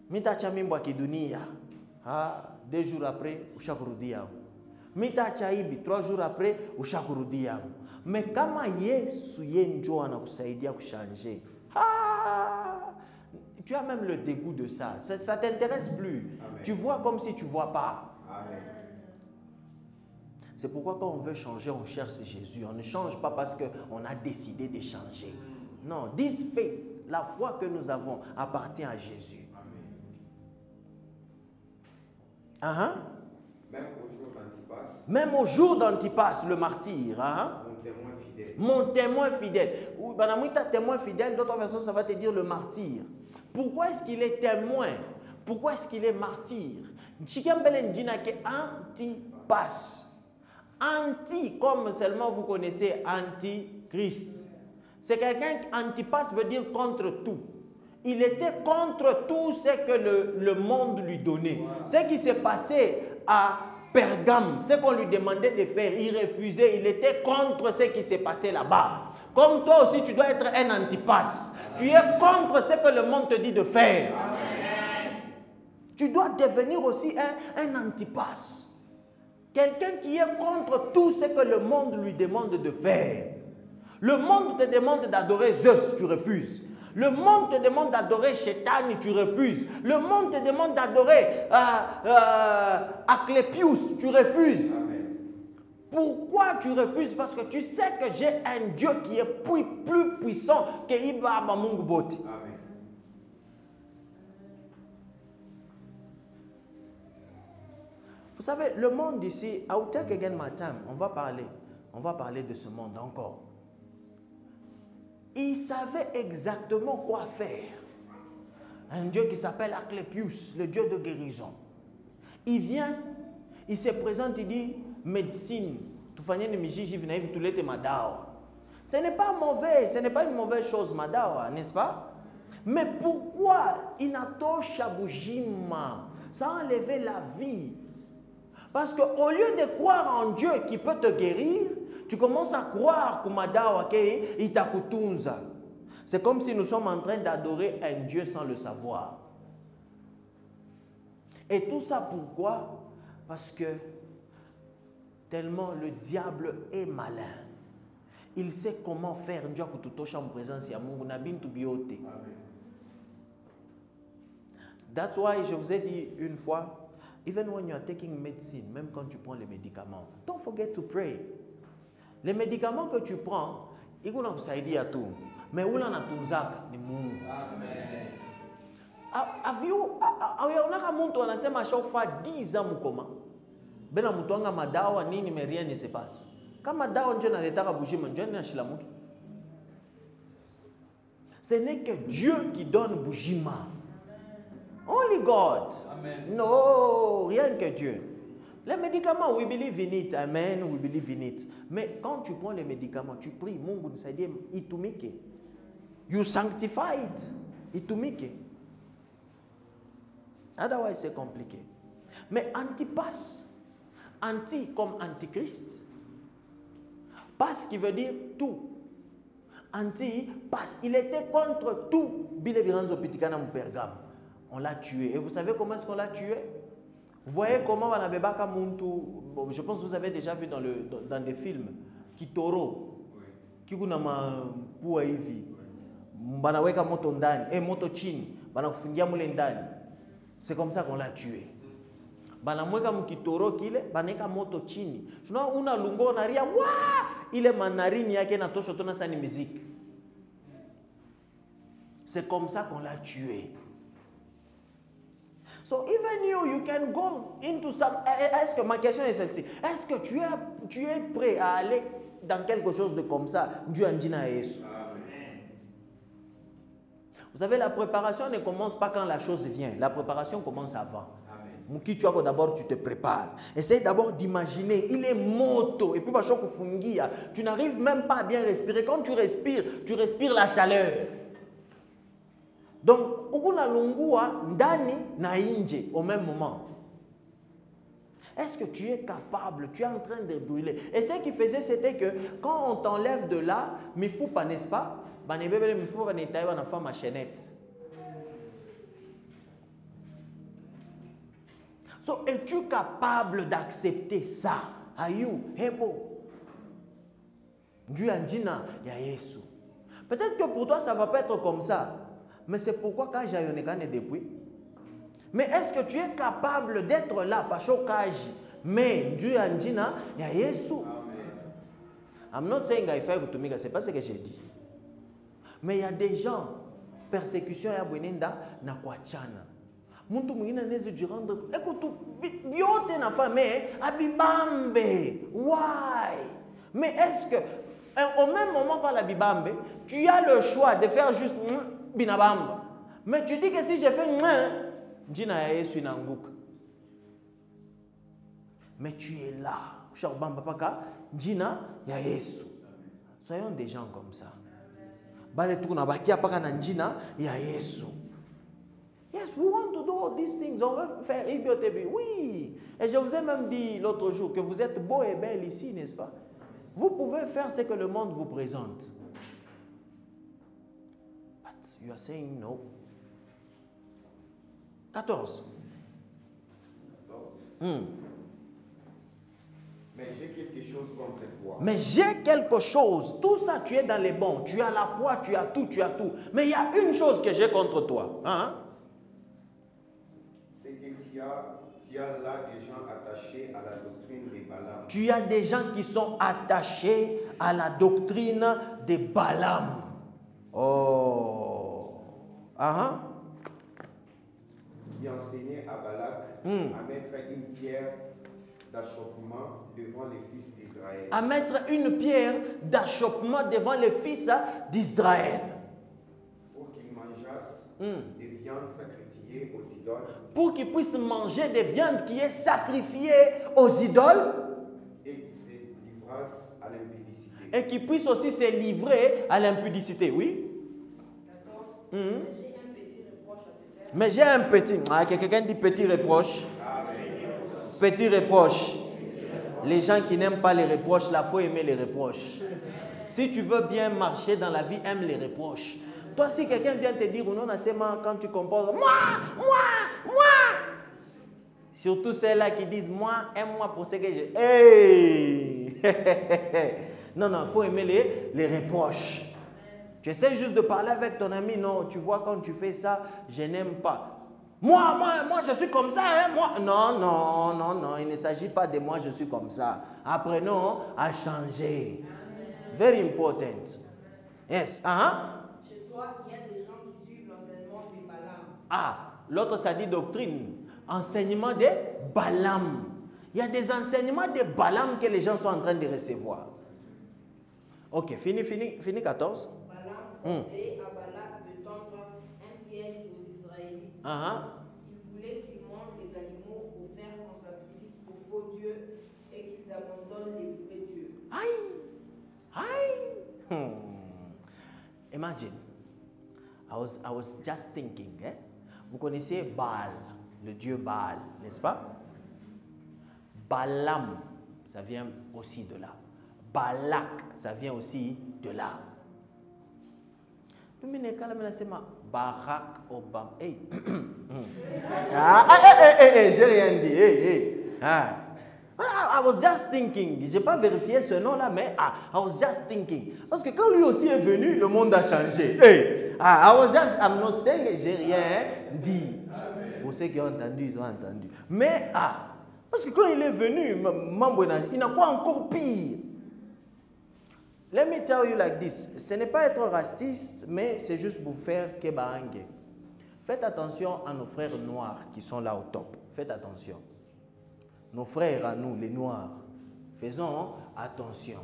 Mita Chamimbo Kidunia, 2 jours après, ushakurudia. Mita Chaibi, 3 jours après, ushakurudia. Mais kama Yesu yenjo anakusaidia kuchanger, tu as même le dégoût de ça. Ça ne t'intéresse plus. Amen. Tu vois comme si tu ne vois pas. C'est pourquoi quand on veut changer, on cherche Jésus. On ne change pas parce qu'on a décidé de changer. Non, this faith, la foi que nous avons, appartient à Jésus. Même au jour d'Antipas, le martyr. Mon témoin fidèle. Témoin fidèle, d'autres versions, ça va te dire le martyr. Pourquoi est-ce qu'il est témoin? Pourquoi est-ce qu'il est martyr? Antipas. Anti, comme seulement vous connaissez Antichrist. C'est quelqu'un qui Antipas veut dire contre tout. Il était contre tout ce que le monde lui donnait. Ce qui s'est passé à Pergame, ce qu'on lui demandait de faire, il refusait. Il était contre ce qui s'est passé là-bas. Comme toi aussi, tu dois être un Antipas. Tu es contre ce que le monde te dit de faire. Amen. Tu dois devenir aussi un Antipas. Quelqu'un qui est contre tout ce que le monde lui demande de faire. Le monde te demande d'adorer Zeus, tu refuses. Le monde te demande d'adorer Shétan, tu refuses. Le monde te demande d'adorer Asclépius, tu refuses. Amen. Pourquoi tu refuses? Parce que tu sais que j'ai un Dieu qui est plus puissant que Iba Munguboti. Amen. Vous savez, le monde ici, I will take again my time, on va parler de ce monde encore. Il savait exactement quoi faire. Un Dieu qui s'appelle Asclépius, le Dieu de guérison. Il vient, il se présente, il dit, médecine, ce n'est pas mauvais, ce n'est pas une mauvaise chose, Madawa, n'est-ce pas? Mais pourquoi Inato Shabujima? Ça a enlevé la vie. Parce qu'au lieu de croire en Dieu qui peut te guérir, tu commences à croire que Madawa itakutunza. C'est comme si nous sommes en train d'adorer un Dieu sans le savoir. Et tout ça pourquoi? Parce que tellement le diable est malin. il sait comment faire. Dieu a kututosha en présence ya Mungu na bintu biote. That's why je vous ai dit une fois, even when you are taking medicine, même quand tu prends les médicaments, don't forget to pray. Les médicaments que tu prends, ils vont vous à tout. Mais où l'on a tout ça, ni Mungu. Amen. On a monté on a sema à chaque fois 10 ans mukoma. Ben a monté on a madawa nini mais rien ne se passe. Quand madawa on a l'état à bouger, on a chila muki. Ce n'est que Dieu qui donne bougima. Only God. Amen. No, rien que Dieu. Les médicaments, we believe in it. Amen, we believe in it. Mais quand tu prends les médicaments, tu pries, Mungu nisaidie itumike. You sanctify it. Itumike. Otherwise, c'est compliqué. Mais Antipas, anti comme antichrist, pas qui veut dire tout. Anti, pas, il était contre tout. Bilebiranzo Pitikana Mpergam. On l'a tué. Et vous savez comment est-ce qu'on l'a tué? Vous voyez comment on a bébaka muntu. Bon, je pense que vous avez déjà vu dans des films. Kitoro. Kikunama pua hivi. Banaweka moto ndani. Moto chini. Banakufungia mule ndani. C'est comme ça qu'on l'a tué. Banamweka mkitoro kile. Baneka moto chini. Tunaona una lungo na ria. Waa! Ile manarini yake na tosho tona sani musique. C'est comme ça qu'on l'a tué. So even you can go into some. Est-ce que ma question est celle-ci? Est-ce que tu es prêt à aller dans quelque chose de comme ça? Dieu a dit na Yesu. Vous savez, la préparation ne commence pas quand la chose vient. La préparation commence avant. Muki, tu as d'abord, tu te prépares. Essaye d'abord d'imaginer. Il est moto. Et puis, tu n'arrives même pas à bien respirer. Quand tu respires la chaleur. Donc, ukuna lungua ndani na inje au même moment. Est-ce que tu es capable? Tu es en train de brûler. Et ce qu'il faisait, c'était que quand on t'enlève de là, mifupa, n'est-ce pas? Ma chaînette. So, es-tu capable d'accepter ça? Are you able? Dieu a dit ya Yesu. Peut-être que pour toi, ça ne va pas être comme ça. Mais c'est pourquoi quand j'ai eu depuis. Mais est-ce que tu es capable d'être là, pas chokaji? Mais Dieu a dit ya Yesu. I'm not saying I fail to me, c'est pas ce que j'ai dit. Mais il y a des gens, persécution ya bwenenda na kwachana. Muntu mwingine anaweza jiranda, écoute, biote na fame, abibambe. Why? Mais est-ce que, au même moment par la bibambe, tu as le choix de faire juste binabamba. Mais tu dis que si je fais Dina ya Yesu inanguka. Mais tu es là. Charbamba paka, Dina ya Yesu. Soyons des gens comme ça. Bale tukuna bakia paka na Dina ya Yesu. Yes, we want to do all these things. On veut faire Ibiotebi. Oui. Et je vous ai même dit l'autre jour que vous êtes beau et belle ici, n'est-ce pas? Vous pouvez faire ce que le monde vous présente. But you are saying no. 14. Mais j'ai quelque chose contre toi. Mais j'ai quelque chose. Tout ça, tu es dans les bons. Tu as la foi, tu as tout, tu as tout. Mais il y a une chose que j'ai contre toi. Hein? C'est qu'il y a là des gens attachés à la doctrine des Balaam. Tu as des gens qui sont attachés à la doctrine des Balaam. Oh. Qui enseignait à Balak à mettre une pierre d'achoppement devant les fils d'Israël. À mettre une pierre d'achoppement devant les fils d'Israël. Pour qu'ils mangeassent des viandes sacrifiées aux idoles. Pour qu'ils puissent manger des viandes qui est sacrifiées aux idoles. Et qu'ils se livrassent à l'impudicité. Et qu'ils puissent aussi se livrer à l'impudicité, oui. D'accord. J'ai un petit reproche à te faire. Mais j'ai un petit. Quelqu'un dit petit reproche. Petit reproche. Les gens qui n'aiment pas les reproches, il faut aimer les reproches. Si tu veux bien marcher dans la vie, aime les reproches. Toi, si quelqu'un vient te dire, non, quand tu composes, moi. Surtout celles-là qui disent, moi, aime-moi pour ce que j'ai. Hey! Non, non, il faut aimer les reproches. Tu essaies juste de parler avec ton ami. Non, tu vois, quand tu fais ça, je n'aime pas. Moi, je suis comme ça. Hein, moi. Non, non, non, non. Il ne s'agit pas de moi, je suis comme ça. Apprenons à changer. It's very important. Yes. Chez toi, il y a des gens qui suivent l'enseignement de Balaam. Ah, l'autre, ça dit doctrine. Enseignement de Balaam. Il y a des enseignements de Balaam que les gens sont en train de recevoir. Ok, fini 14. Balaam conseillait à Balak de tendre un piège aux Israélites. Il voulait qu'ils mangent les animaux offerts en sacrifice aux faux dieux et qu'ils abandonnent les vrais dieux. Imagine, I was just thinking, vous connaissez Baal, le dieu Baal, n'est-ce pas? Balaam, ça vient aussi de là. Balak, ça vient aussi de là. Barack Obama. Hey. J'ai rien dit. I was just thinking. Je n'ai pas vérifié ce nom-là, mais I was just thinking. Parce que quand lui aussi est venu, le monde a changé. Hey. I'm not saying que j'ai rien dit. Pour ceux qui ont entendu, ils ont entendu. Mais, parce que quand il est venu, il n'a pas encore pire. Let me tell you like this. Ce n'est pas être raciste, mais c'est juste pour faire kebaange. Faites attention à nos frères noirs qui sont là au top. Faites attention. Nos frères à nous, les noirs. Faisons attention.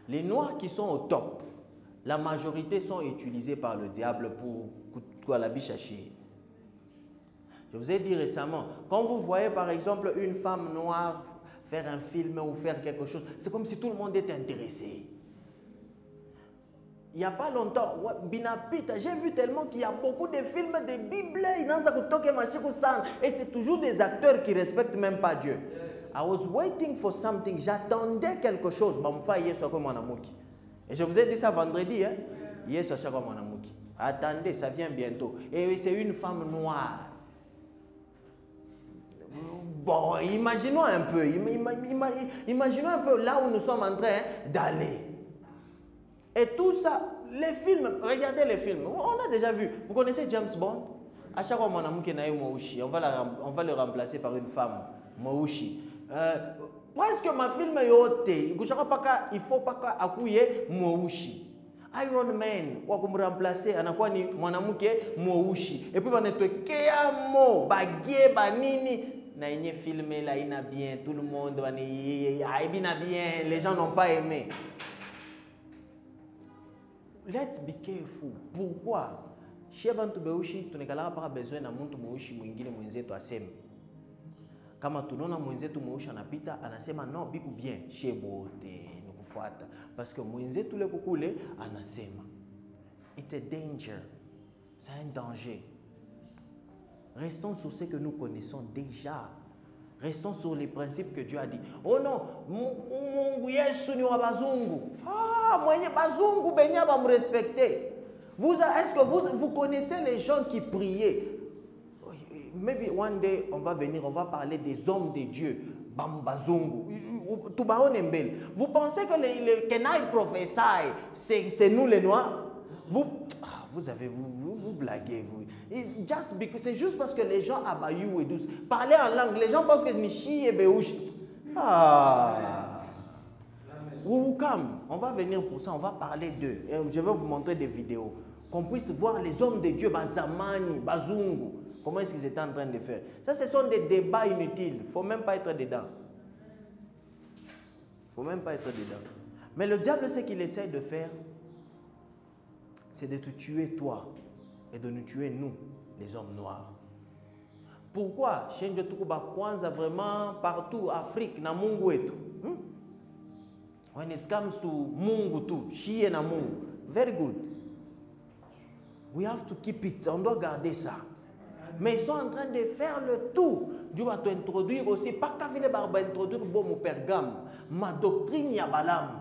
Les noirs qui sont au top, la majorité sont utilisés par le diable pour la bichachi. Je vous ai dit récemment, quand vous voyez par exemple une femme noire faire un film ou faire quelque chose, c'est comme si tout le monde était intéressé. Il n'y a pas longtemps, Binapita, j'ai vu tellement qu'il y a beaucoup de films de Bible, et c'est toujours des acteurs qui ne respectent même pas Dieu. I was waiting for something, j'attendais quelque chose. Et je vous ai dit ça vendredi, attendez, ça vient bientôt. Et c'est une femme noire. Bon, imaginons un peu, imaginons un peu là où nous sommes en train d'aller. Et tout ça, les films, regardez les films, on a déjà vu. Vous connaissez James Bond? À chaque fois, on va le remplacer par une femme, Mouchi. Presque ma film est haute, il ne faut pas accouiller Mouchi. Iron Man, on va me remplacer, on a ni mwanamuke Mouchi. Et puis on est kéamo, bagé, banini. Na une filmé là, il a bien, tout le monde va bien, les gens n'ont pas aimé. Let's be careful. Pourquoi? Chez Bantu Beushi, tu n'as pas besoin de muntu mwushi mwingine mwenzetu aseme. Kama tunaona mwenzetu mwushi anapita, anasema non, biku bien, chez bote, nukufuata. Parce que mwenzetu le kukule, anasema. It's a danger. C'est un danger. Restons sur ce que nous connaissons déjà. Restons sur les principes que Dieu a dit. Oh non, Mungu Yesu ni wa bazungu. Mwenye bazungu benya va me respecter. Est-ce que vous connaissez les gens qui priaient? Maybe one day on va venir, on va parler des hommes de Dieu. Bambazungu. Vous pensez que les Kenai prophétie, c'est nous les Noirs? Vous blaguez, vous. C'est juste parce que les gens abayou et douce. Parlez en langue, les gens pensent que c'est Michi et Béouch. On va venir pour ça, on va parler d'eux. Je vais vous montrer des vidéos. Qu'on puisse voir les hommes de Dieu, Bazamani, Bazungu. Comment est-ce qu'ils étaient en train de faire? Ça, ce sont des débats inutiles. Il ne faut même pas être dedans. Il ne faut même pas être dedans. Mais le diable, ce qu'il essaie de faire, c'est de te tuer toi et de nous tuer nous, les hommes noirs. Pourquoi? Chez nous, Kwanza vraiment partout, Afrique, na Mungu etu. When it comes to Mungu tu, Shie na Mungu, very good. We have to keep it, on doit garder ça. Mais ils sont en train de faire le tout. Dieu va t'introduire aussi, pas qu'à venir introduire bon Pergame, ma doctrine ya Balaam.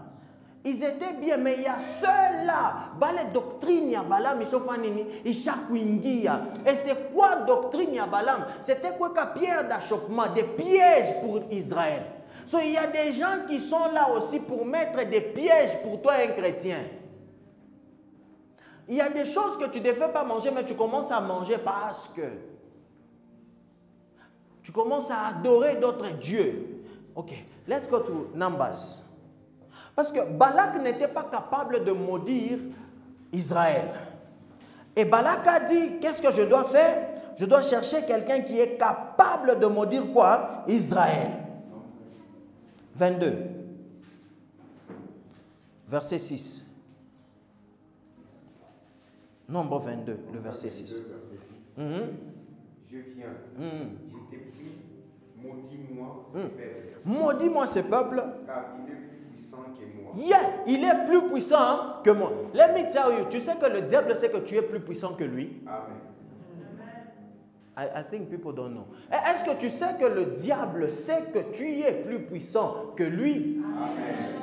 Ils étaient bien, mais il y a ceux-là, les doctrines ya Balaam, ils sont fanini, ils chakuingia. Et c'est quoi doctrine ya Balaam? C'était quoi qu'à pierre d'achoppement, des pièges pour Israël. So, il y a des gens qui sont là aussi pour mettre des pièges pour toi, un chrétien. Il y a des choses que tu ne devais pas manger, mais tu commences à manger parce que tu commences à adorer d'autres dieux. Ok, let's go to Numbers. Parce que Balak n'était pas capable de maudire Israël. Et Balak a dit, qu'est-ce que je dois faire? Je dois chercher quelqu'un qui est capable de maudire quoi? Israël. 22. Verset 6. Nombre 22, le verset 6. Je viens, je t'ai pris, maudis-moi ce peuple. Maudis-moi ce peuple. Car il est plus puissant que moi. Yeah, il est plus puissant que moi. Let me tell you, tu sais que le diable sait que tu es plus puissant que lui. Amen. I think people don't know. Est-ce que tu sais que le diable sait que tu es plus puissant que lui? Amen.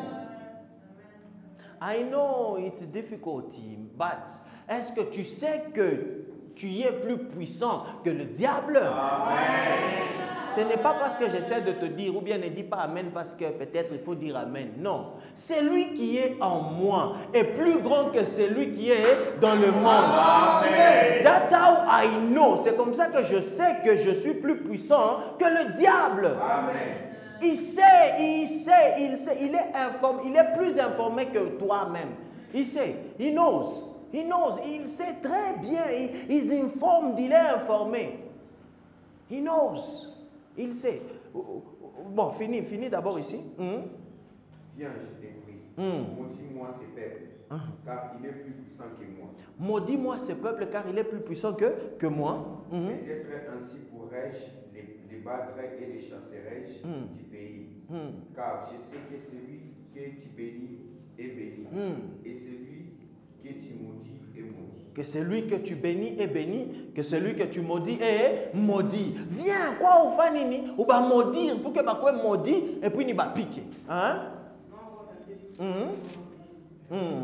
I know it's difficult, but est-ce que tu sais que tu es plus puissant que le diable? Amen. Ce n'est pas parce que j'essaie de te dire, ou bien ne dis pas Amen parce que peut-être il faut dire Amen. Non, c'est lui qui est en moi est plus grand que celui qui est dans le monde. Amen. That's how I know. C'est comme ça que je sais que je suis plus puissant que le diable. Amen. Il sait, il est informé, il est plus informé que toi-même. Il sait, he knows, il sait très bien, il est informé, il est informé. He knows, il sait. Bon, fini d'abord ici. Viens, je t'ai pris, maudis-moi ces peuples, car il est plus puissant que moi. Maudis-moi ce peuple, car il est plus puissant que moi. Peut-être ainsi pourrais-je les battre et les chasserai-je du pays. Car je sais que celui que tu bénis est béni, et celui que tu maudis est maudit. Que celui que tu bénis est béni, que celui que tu maudis est maudit. Viens, quoi au fanini, ou va maudire pour que ma quoi maudit et puis il va piquer. Hein?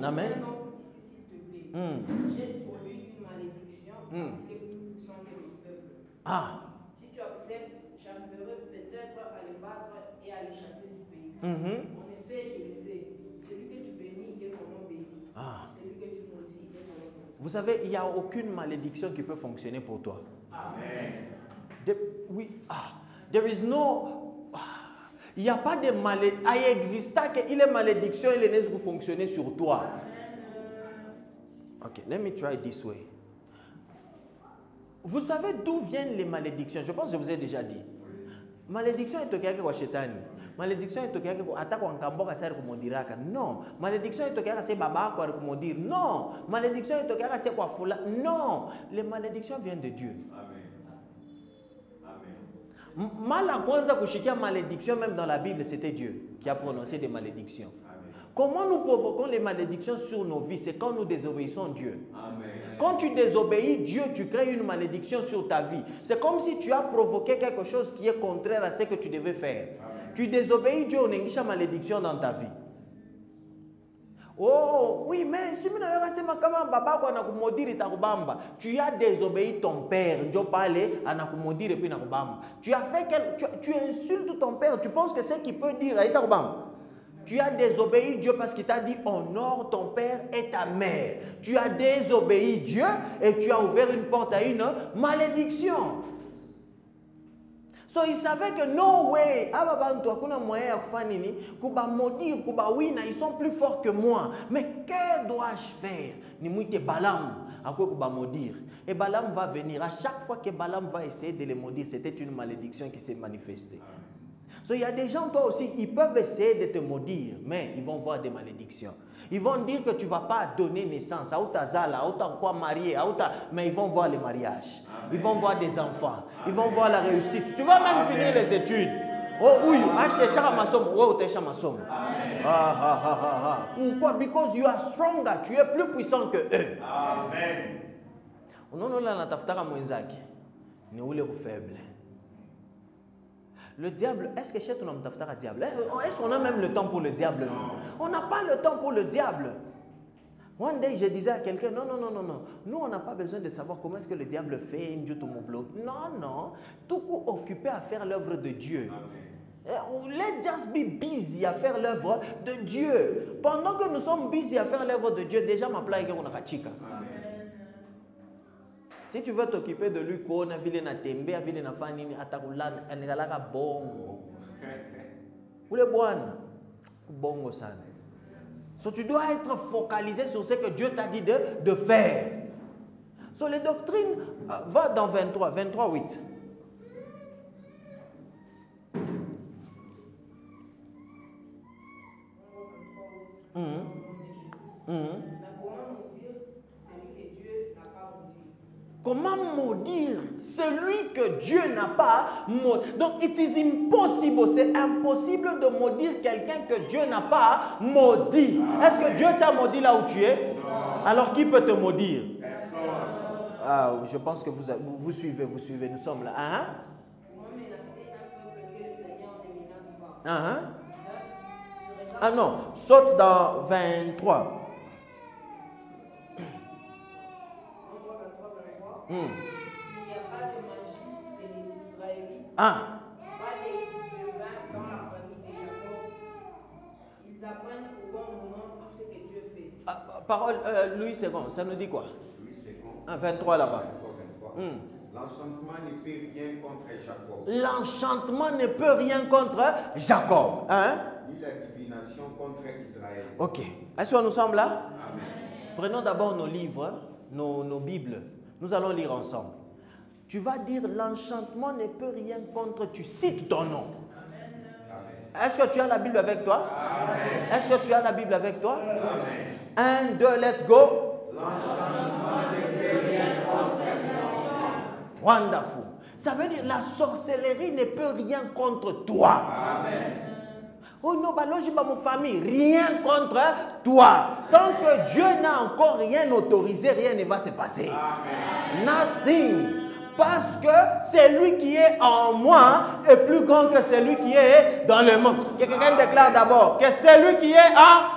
Amen. Jette sur lui une malédiction parce qu'il est plus puissant que le peuple. Ah. Si tu acceptes, j'arriverai peut-être à les battre et à les chasser du pays. En effet, je le sais. Celui que tu bénis est vraiment béni. Celui que tu maudis est vraiment maudit. Vous savez, il n'y a aucune malédiction qui peut fonctionner pour toi. Amen. There is no... Il n'y a pas de malédiction. Il existe qu'il est malédiction, il est né pour fonctionner sur toi. Ok, let me try this way. Vous savez d'où viennent les malédictions? Je pense que je vous ai déjà dit. Malédiction est tokea kwa shetani. Malédiction est tokea kwa hata kwa nkamboka sasa kumodiraka. Non. Malédiction est tokea c'est baba kwa kumodir. Non. Malédiction est tokea c'est kwa fula. Non. Les malédictions viennent de Dieu. Amen. Mala kwanza kushikia malédiction même dans la Bible, c'était Dieu qui a prononcé des malédictions. Comment nous provoquons les malédictions sur nos vies? C'est quand nous désobéissons Dieu. Amen. Quand tu désobéis Dieu, tu crées une malédiction sur ta vie. C'est comme si tu as provoqué quelque chose qui est contraire à ce que tu devais faire. Amen. Tu désobéis Dieu, on enguiche malédiction dans ta vie. Oh, oui, mais si tu as désobéi ton père, Dieu parlait à nakumodire et puis nakubamba. Tu as fait tu insultes ton père, tu penses que c'est ce qu'il peut dire à tu as désobéi Dieu parce qu'il t'a dit honore ton père et ta mère. Tu as désobéi Dieu et tu as ouvert une porte à une malédiction. So il savait que no way, ils sont plus forts que moi. Mais que dois-je faire? Et Balaam va venir. À chaque fois que Balaam va essayer de les maudire, c'était une malédiction qui s'est manifestée. So, il y a des gens, toi aussi, ils peuvent essayer de te maudire, mais ils vont voir des malédictions. Ils vont dire que tu ne vas pas donner naissance, mais ils vont voir les mariages. Ils vont voir des enfants. Ils vont voir la réussite. Tu vas même finir les études. Oh oui, achète chamasom. Oh, t'es chamasom. Pourquoi? Because you are stronger. Tu es plus puissant que eux. Amen. Non, non, là, on a taftara mwenzaki. Ni ule faible. Le diable, est-ce que chez toi, on a diable? Est-ce qu'on a même le temps pour le diable? Non. On n'a pas le temps pour le diable. One day, je disais à quelqu'un, non. Nous, on n'a pas besoin de savoir comment est-ce que le diable fait une joute au bloc. Non. Tout coup occupé à faire l'œuvre de Dieu. Let's just be busy à faire l'œuvre de Dieu. Pendant que nous sommes busy à faire l'œuvre de Dieu, déjà ma plaie est qu'on a chica. Si tu veux t'occuper de lui, qu'on a vu na tembe, a vu na fanini, atakulan, anigalaka bongo. Ou le bongo san. So tu dois être focalisé sur ce que Dieu t'a dit de faire. So les doctrines, va dans 23, 8. Comment maudire celui que Dieu n'a pas maudit? Donc, it is impossible, c'est impossible de maudire quelqu'un que Dieu n'a pas maudit. Est-ce que Dieu t'a maudit là où tu es? Non. Alors, qui peut te maudire? Ah, je pense que vous suivez, nous sommes là. Ah non, saute dans 23. Il n'y a pas de magie chez les Israélites. Pas de devin dans la famille de Jacob. Ils apprennent au bon moment tout ce que Dieu fait. Parole, Louis II, ça nous dit quoi? Louis II. 23 là-bas. 23. L'enchantement ne peut rien contre Jacob. L'enchantement ne peut rien contre Jacob. Ni la divination contre Israël. Ok. Est-ce que nous sommes là? Amen. Prenons d'abord nos livres, nos Bibles. Nous allons lire ensemble. Tu vas dire l'enchantement ne peut rien contre, tu cites ton nom. Est-ce que tu as la Bible avec toi? Amen. Est-ce que tu as la Bible avec toi? Amen. 1, 2, let's go. L'enchantement ne peut rien contre toi. Wonderful. Ça veut dire la sorcellerie ne peut rien contre toi. Amen. Oh non, bah là, j'ai pas mon famille. Rien contre toi. Tant que Dieu n'a encore rien autorisé, rien ne va se passer. Amen. Nothing. Parce que celui qui est en moi est plus grand que celui qui est dans le monde. Que quelqu'un déclare d'abord que celui qui est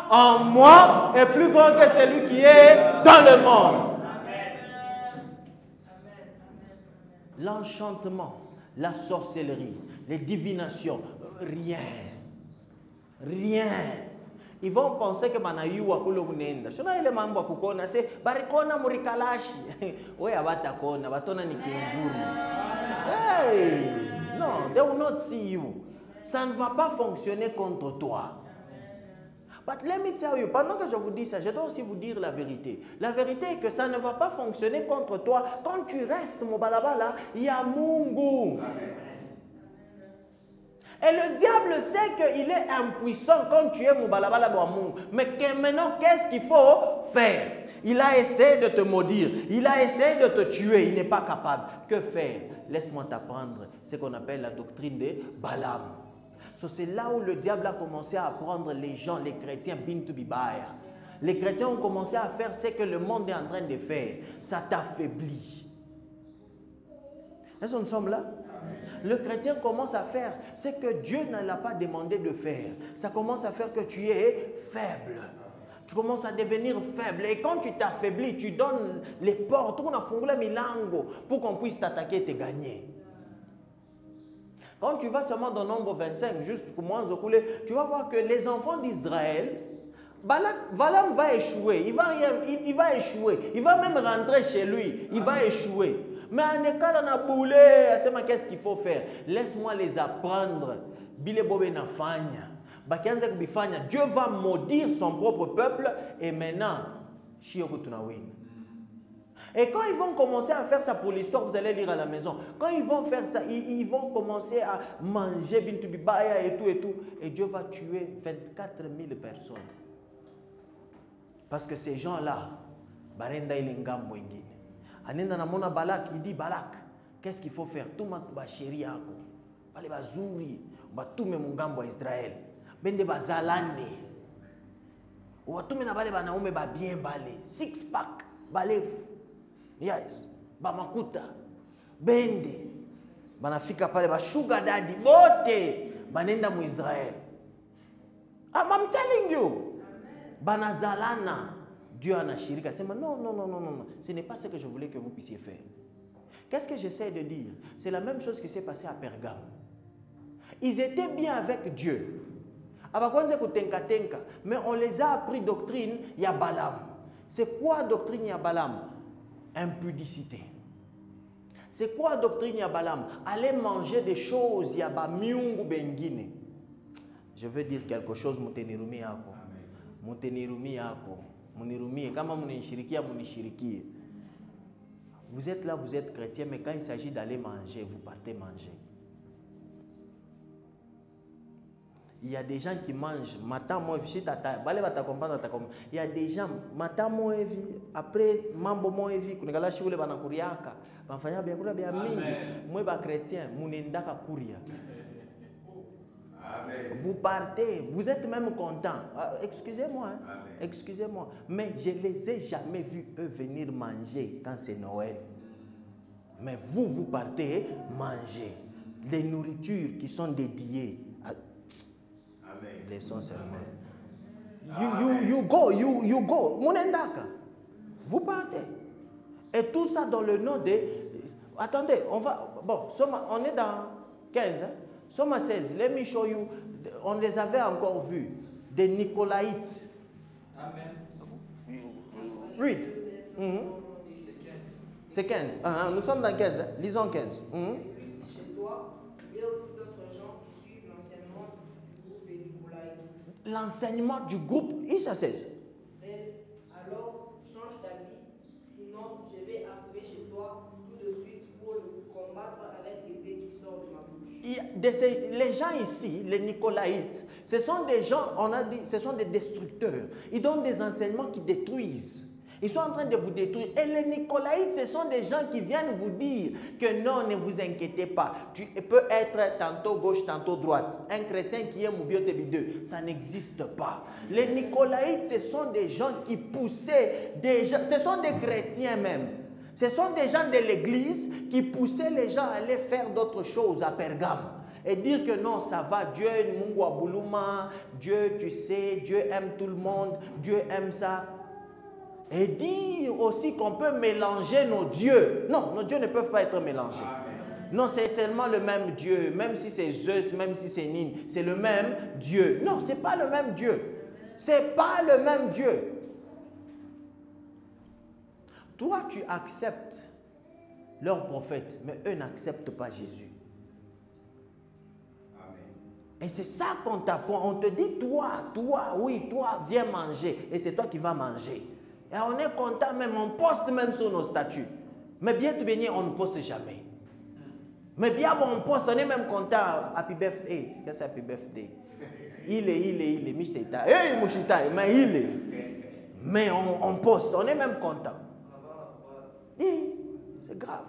en moi est plus grand que celui qui est dans le monde. L'enchantement, la sorcellerie, les divinations, rien. Rien. Ils vont penser que manayua kulo kunenda. Shona ile mambo kukona se barikona murikalashi. Wewe abatakona, batona ni kimvuri. Hey! Non, they will not see you. Ça ne va pas fonctionner contre toi. But let me tell you, pendant que je vous dis ça, je dois aussi vous dire la vérité. La vérité est que ça ne va pas fonctionner contre toi. Quand tu restes, mon balabala, il y a Mungu. Et le diable sait qu'il est impuissant quand tu es Moubalabala Bouamoun. Mais maintenant, qu'est-ce qu'il faut faire? Il a essayé de te maudire. Il a essayé de te tuer. Il n'est pas capable. Que faire? Laisse-moi t'apprendre ce qu'on appelle la doctrine de Balaam. C'est là où le diable a commencé à apprendre les gens, les chrétiens, bintu bibaya. Les chrétiens ont commencé à faire ce que le monde est en train de faire. Ça t'affaiblit. Est-ce que nous sommes là? Le chrétien commence à faire ce que Dieu ne l'a pas demandé de faire. Ça commence à faire que tu es faible. Tu commences à devenir faible. Et quand tu t'affaiblis, tu donnes les portes pour qu'on puisse t'attaquer et te gagner. Quand tu vas seulement dans Nombre 25, juste pour moi, tu vas voir que les enfants d'Israël, Balaam va échouer. Il va échouer. Il va même rentrer chez lui. Il va échouer. Mais en écart, on a boulé. Qu'est-ce qu'il faut faire? Laisse-moi les apprendre. Dieu va maudire son propre peuple. Et maintenant, et quand ils vont commencer à faire ça pour l'histoire, vous allez lire à la maison. Quand ils vont faire ça, ils vont commencer à manger Bintu Bibaya et tout et tout. Et Dieu va tuer 24 000 personnes. Parce que ces gens-là, Barenda Ilengam Wengine. Anenda namona Balak, il dit Balak, qu'est-ce qu'il faut faire? Tout ma chérie yako. Bale bazuri, batume mungambo Israël. Bende bazalane. Watume na bale banaume ba bien balé. Six pack, balefu. Yes. Bamakuta. Bende. Banafika pale ba sugar daddy. Bote. Banenda mu Israël. I'm telling you. Banazalana. Dieu en a shirika. C'est non. Ce n'est pas ce que je voulais que vous puissiez faire. Qu'est-ce que j'essaie de dire? C'est la même chose qui s'est passée à Pergame. Ils étaient bien avec Dieu. Mais on les a appris doctrine, il y a Balaam. C'est quoi doctrine, il y a Balaam? Impudicité. C'est quoi doctrine, il y a Balaam? Aller manger des choses, il y a Bamiungu Bengine. Je veux dire quelque chose, Moutenirumi Yako. Moutenirumi Yako. Mounirumi, kama mounishirikia, mounishirikie. Vous êtes là, vous êtes chrétien, mais quand il s'agit d'aller manger, vous partez manger. Il y a des gens qui mangent matin, moi, il y a des gens, matin, moi, après, mambo, moi, kunegala shule banakuriaka, banfanya biakura bia mingi, moi, ba chrétien, munendaka kuria. Vous partez, vous êtes même content. Excusez-moi, hein? Excusez-moi, mais je ne les ai jamais vus eux venir manger quand c'est Noël. Mais vous, vous partez manger les nourritures qui sont dédiées à... Laissons seulement. You go. Munendaka. Vous partez. Et tout ça dans le nom de... Attendez, on va... Bon, on est dans 15. Hein? Somme 16. Let me show you. On les avait encore vus. Des Nicolaïtes. Amen. Read. C'est 15. Nous sommes dans 15. Hein? Lisons 15. Et puis, chez toi, il y a aussi d'autres gens qui suivent l'enseignement du groupe des Nicolaïtes. L'enseignement du groupe, Isha 16. 16. Alors, change d'avis, sinon je vais arriver chez toi tout de suite pour le combattre avec l'épée qui sort de ma bouche. Les gens ici, les Nicolaïtes, ce sont des gens, on a dit, ce sont des destructeurs. Ils donnent des enseignements qui détruisent. Ils sont en train de vous détruire. Et les Nicolaïtes, ce sont des gens qui viennent vous dire que non, ne vous inquiétez pas. Tu peux être tantôt gauche, tantôt droite. Un chrétien qui est Moubiote-Bideux, ça n'existe pas. Les Nicolaïtes, ce sont des gens qui poussaient des gens, ce sont des chrétiens même. Ce sont des gens de l'église qui poussaient les gens à aller faire d'autres choses à Pergame. Et dire que non, ça va, Dieu, Mungu Abuluma, Dieu, tu sais, Dieu aime tout le monde, Dieu aime ça. Et dire aussi qu'on peut mélanger nos dieux. Non, nos dieux ne peuvent pas être mélangés. Non, c'est seulement le même Dieu. Même si c'est Zeus, même si c'est Nin, c'est le même Dieu. Non, ce n'est pas le même Dieu. Ce n'est pas le même Dieu. Toi, tu acceptes leurs prophètes, mais eux n'acceptent pas Jésus. Et c'est ça qu'on t'apprend. On te dit, toi, viens manger. Et c'est toi qui vas manger. Et on est content même, on poste même sur nos statuts. Mais bien te bénir, on ne poste jamais. Mais bien bon, on poste, on est même content. Happy birthday. Qu'est-ce que c'est happy birthday? Il est, Mishteta. Hey, Mouchita, mais il est. Mais on poste, on est même content. C'est grave.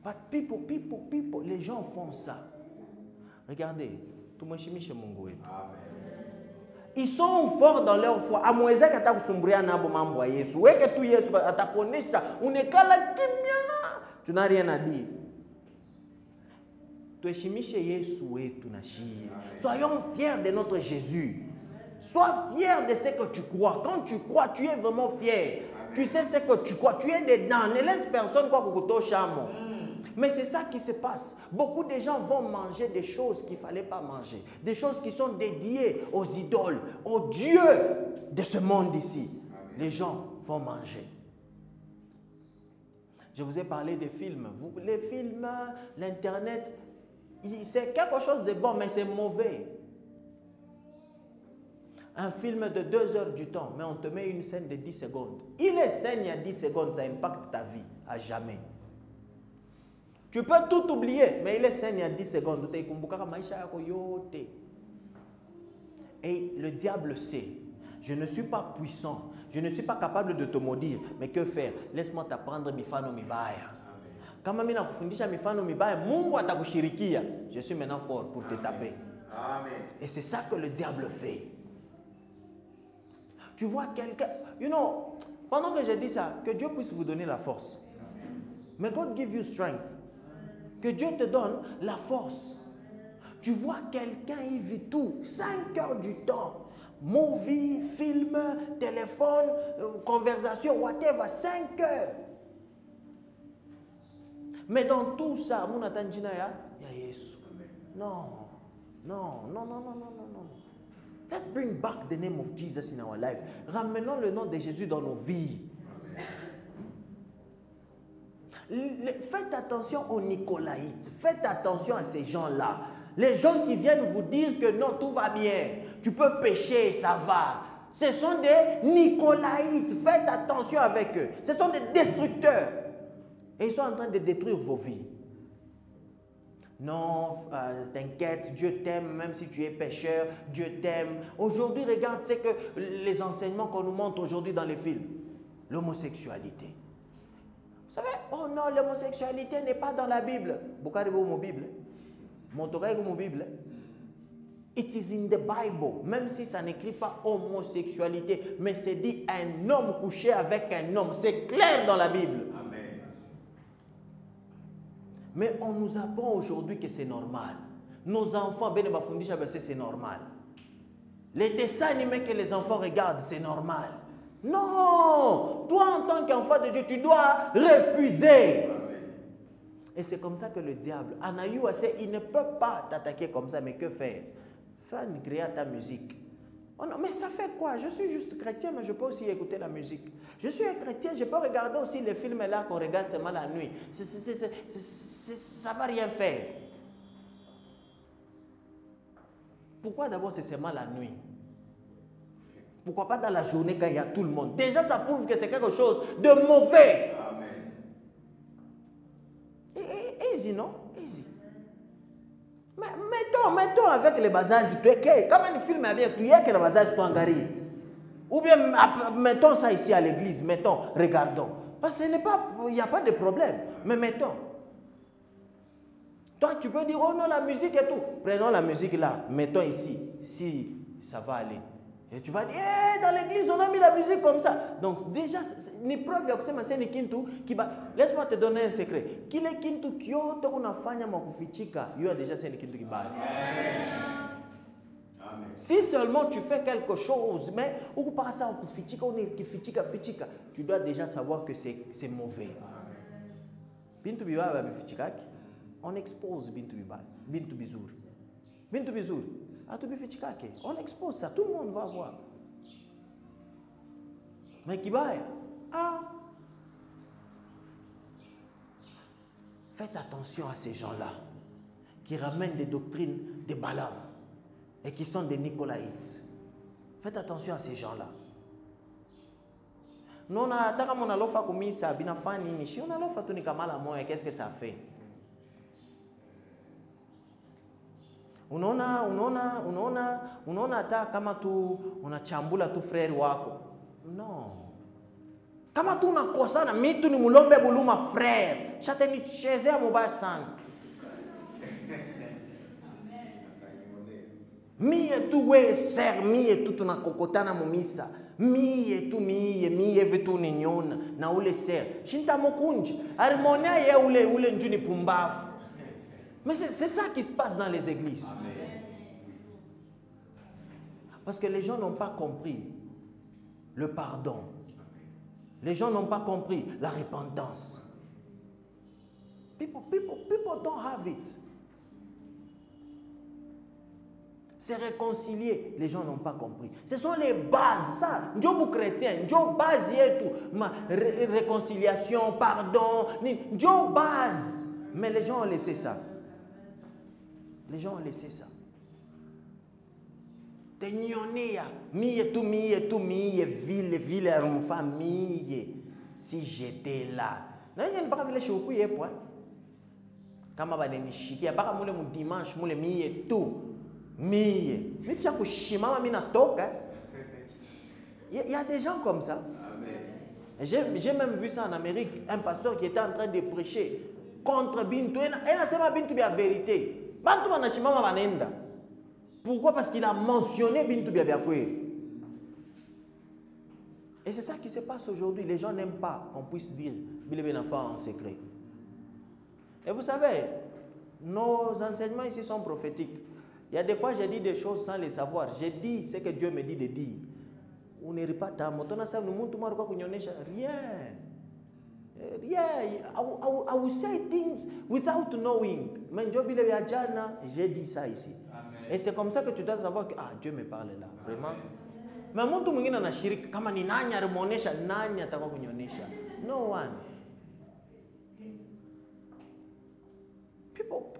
But people, les gens font ça. Regardez, tout le monde chez Mungu. Ils sont forts dans leur foi. À moins que tu sombria na bo mambo Yesu. Ouais que tu Yesu ataponesha, unekala kimya. Tu n'as rien à dire. Tuheshimishe Yesu wetu na shie. Soyons fiers de notre Jésus. Sois fier de ce que tu crois. Quand tu crois, tu es vraiment fier. Tu sais ce que tu crois. Tu es dedans. Ne laisse personne croire que tu es chamo. Mais c'est ça qui se passe. Beaucoup de gens vont manger des choses qu'il ne fallait pas manger. Des choses qui sont dédiées aux idoles, aux dieux de ce monde ici. Les gens vont manger. Je vous ai parlé des films. Les films, l'Internet, c'est quelque chose de bon, mais c'est mauvais. Un film de 2 heures du temps, mais on te met une scène de 10 secondes. Il est scène il y a 10 secondes, ça impacte ta vie à jamais. Tu peux tout oublier, mais il est scène il y a 10 secondes. Et le diable sait, je ne suis pas puissant, je ne suis pas capable de te maudire, mais que faire? Laisse-moi t'apprendre mifano mibaya. Kama mimi nakufundisha mifano mibaya, Mungu atakushirikia. Je suis maintenant fort pour te taper. Amen. Et c'est ça que le diable fait. Tu vois quelqu'un, pendant que je dis ça, que Dieu puisse vous donner la force. May God give you strength. Que Dieu te donne la force. Tu vois quelqu'un, il vit tout, 5 heures du temps. Movie, film, téléphone, conversation, whatever, 5 heures. Mais dans tout ça, mon attention, il y a Jésus. Non. Let's bring back the name of Jesus in our life. Ramenons le nom de Jésus dans nos vies. Faites attention aux Nicolaïtes. Faites attention à ces gens-là. Les gens qui viennent vous dire que non, tout va bien. Tu peux pécher, ça va. Ce sont des Nicolaïtes. Faites attention avec eux. Ce sont des destructeurs. Et ils sont en train de détruire vos vies. Non, t'inquiète, Dieu t'aime, même si tu es pécheur, Dieu t'aime. Aujourd'hui, regarde, c'est que les enseignements qu'on nous montre aujourd'hui dans les films. L'homosexualité. Vous savez, oh non, l'homosexualité n'est pas dans la Bible. Beaucoup de mon Bible. Mon Bible. It is in the Bible. Même si ça n'écrit pas homosexualité, mais c'est dit un homme couché avec un homme. C'est clair dans la Bible. Mais on nous apprend aujourd'hui que c'est normal. Nos enfants, c'est normal. Les dessins animés que les enfants regardent, c'est normal. Non! Toi, en tant qu'enfant de Dieu, tu dois refuser. Et c'est comme ça que le diable, il ne peut pas t'attaquer comme ça, mais que faire? Faire créer ta musique. Oh non, mais ça fait quoi? Je suis juste chrétien, mais je peux aussi écouter la musique. Je suis un chrétien, je peux regarder aussi les films là qu'on regarde seulement la nuit. Ça ne va rien faire. Pourquoi d'abord c'est seulement la nuit? Pourquoi pas dans la journée quand il y a tout le monde? Déjà, ça prouve que c'est quelque chose de mauvais. Amen. Easy, non? Easy. Mais mettons avec les basages, comment le film est bien, tu es que le basage tu engagé. Ou bien mettons ça ici à l'église, regardons. Parce que il n'y a pas de problème. Mais mettons. Toi, tu peux dire, oh non, la musique et tout. Prenons la musique là, mettons ici, si ça va aller. Et tu vas dire, dans l'église, on a mis la musique comme ça. Donc, déjà, ni preuve ya kusema c'est ni kintu kiba. Laisse-moi te donner un secret. Kile kintu kyote unafanya makufichika, yo déjà c'est ni kintu kibaya. Si seulement tu fais quelque chose, mais ou par ça kufichika, fichika, tu dois déjà savoir que c'est mauvais. Bintu bibaya bifichikaki. On expose bintu bibaya, bintu bizuri. Bintu bizuri. On expose ça, tout le monde va voir. Mais kibaya, faites attention à ces gens-là qui ramènent des doctrines de Balaam et qui sont des Nicolaïtes. Faites attention à ces gens-là. Non, qu'est-ce que ça fait? Unaona hata kama tu unachambula tu frère wako. Non. Kama tu unakosana, mimi tu ni mulombe buluma frère. Shatanichezea mubaya sana. Mie tu we ser, mie tu tunakokotana mumisa. Mie vitu ninyona na ule ser. Shinta mokunji. Harmonia ye ule njuni pumbafu. Mais c'est ça qui se passe dans les églises. Parce que les gens n'ont pas compris le pardon. Les gens n'ont pas compris la repentance. People don't have it. C'est réconcilier. Les gens n'ont pas compris. Ce sont les bases. Ça, Dieu chrétien, Dieu base et tout. Réconciliation, pardon, Dieu base. Mais les gens ont laissé ça. Les gens ont laissé ça. Ville, famille. Si j'étais là. Dimanche, il y a des gens comme ça. J'ai même vu ça en Amérique. Un pasteur qui était en train de prêcher contre Bintou. Et c'est pas Bintou la vérité. Pourquoi? Parce qu'il a mentionné Bintou Biabiakoué. Et c'est ça qui se passe aujourd'hui. Les gens n'aiment pas qu'on puisse dire Bilé enfant en secret. Et vous savez, nos enseignements ici sont prophétiques. Il y a des fois, j'ai dit des choses sans les savoir. J'ai dit ce que Dieu me dit de dire. On n'est pas ta rien. Yeah, I will say things without knowing. Mais j'ai dit ça ici. Amen. Et c'est comme ça que tu dois savoir que Dieu me parle là, vraiment. Mais mtu mwingine anashiriki kama ni nani alimuonesha, nani atakuwa kunyonyesha? No one. People,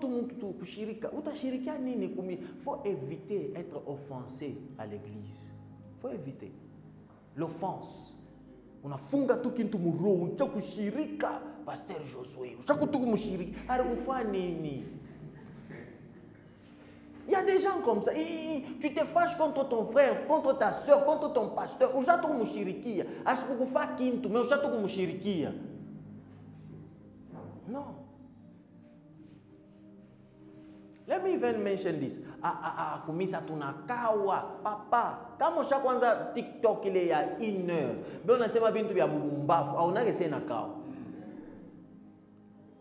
tout le monde kushirika. Utashirikia nini kumi? Faut éviter d'être offensé à l'église. Faut éviter l'offense. Unafunga tu kintu muro, unataka kushirika Pasteur Josué. Unataka tu kumshiriki. Alifanya nini? Il y a des gens comme ça. Tu te fâches contre ton frère, contre ta soeur, contre ton pasteur. Unataka kumshirikia. Asikukufa kintu, mais unataka kumshirikia. Non. Let me even mention this. Kumisa tunakawa papa. Kama ushaanza TikTok ile ya 1 heure. Beo unasema bintu vya bubumbafu au unage sena kawa.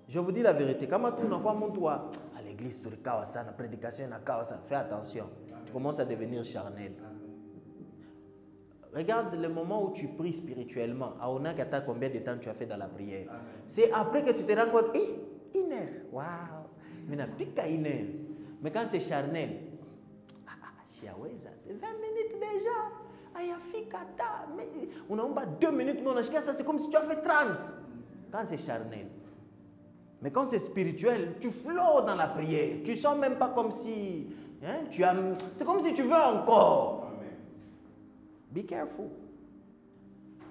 Je vous dis la vérité, kama tu unakuwa mtu wa à l'église tulikawa sana, prédication inakawa sana, fais attention. Tu commences à devenir charnel. Regarde le moment où tu pries spirituellement. À combien de temps tu as fait dans la prière? C'est après que tu te rends compte, 1 heure. Waouh! Mais n'a plus qu'à 1 heure. Mais quand c'est charnel, 20 minutes déjà. On a 2 minutes, mais on a ça, c'est comme si tu as fait 30. Quand c'est charnel. Mais quand c'est spirituel, tu flottes dans la prière. Tu ne sens même pas comme si... Hein, c'est comme si tu veux encore. Be careful.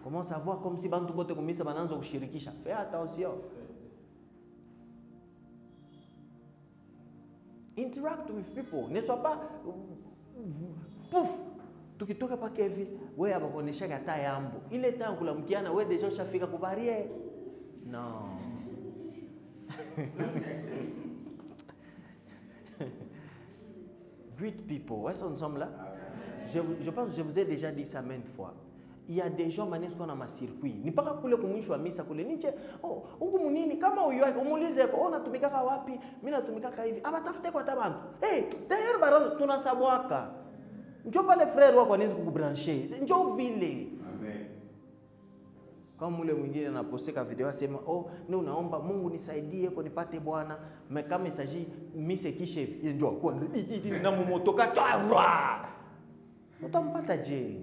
Commence à voir comme si bantu bote kumisa bananzo kushirikisha. Fais attention. Interact with people. Ne sois pas pouf. Tukitoka pa Kevin, wewe abakonesha gata yambo. Ile temps kula mkiana wewe deja ushafika ku barrière. Non. Greet people. Est-ce qu'on sommes là? Je pense que je vous ai déjà dit ça maintes fois. Il y a des gens qui ont un circuit. Ni paka kule kumwisho wa misa kule niche. Huku munini kama uyo umulize ko unatumika wapi? Mimi natumika hivi. Abatafute kwa tabantu. D'ailleurs baro tunasabwaka. Njoo pale frère wako anaweza kukubrancher. Njoo vile. Amen. Kama ule mwingine anaposeka video asema, ni unaomba Mungu nisaidie kwa nipate Bwana. Mais kama isaji mise kishe njoo kwanza. Na mumotoka twa. Utampata je?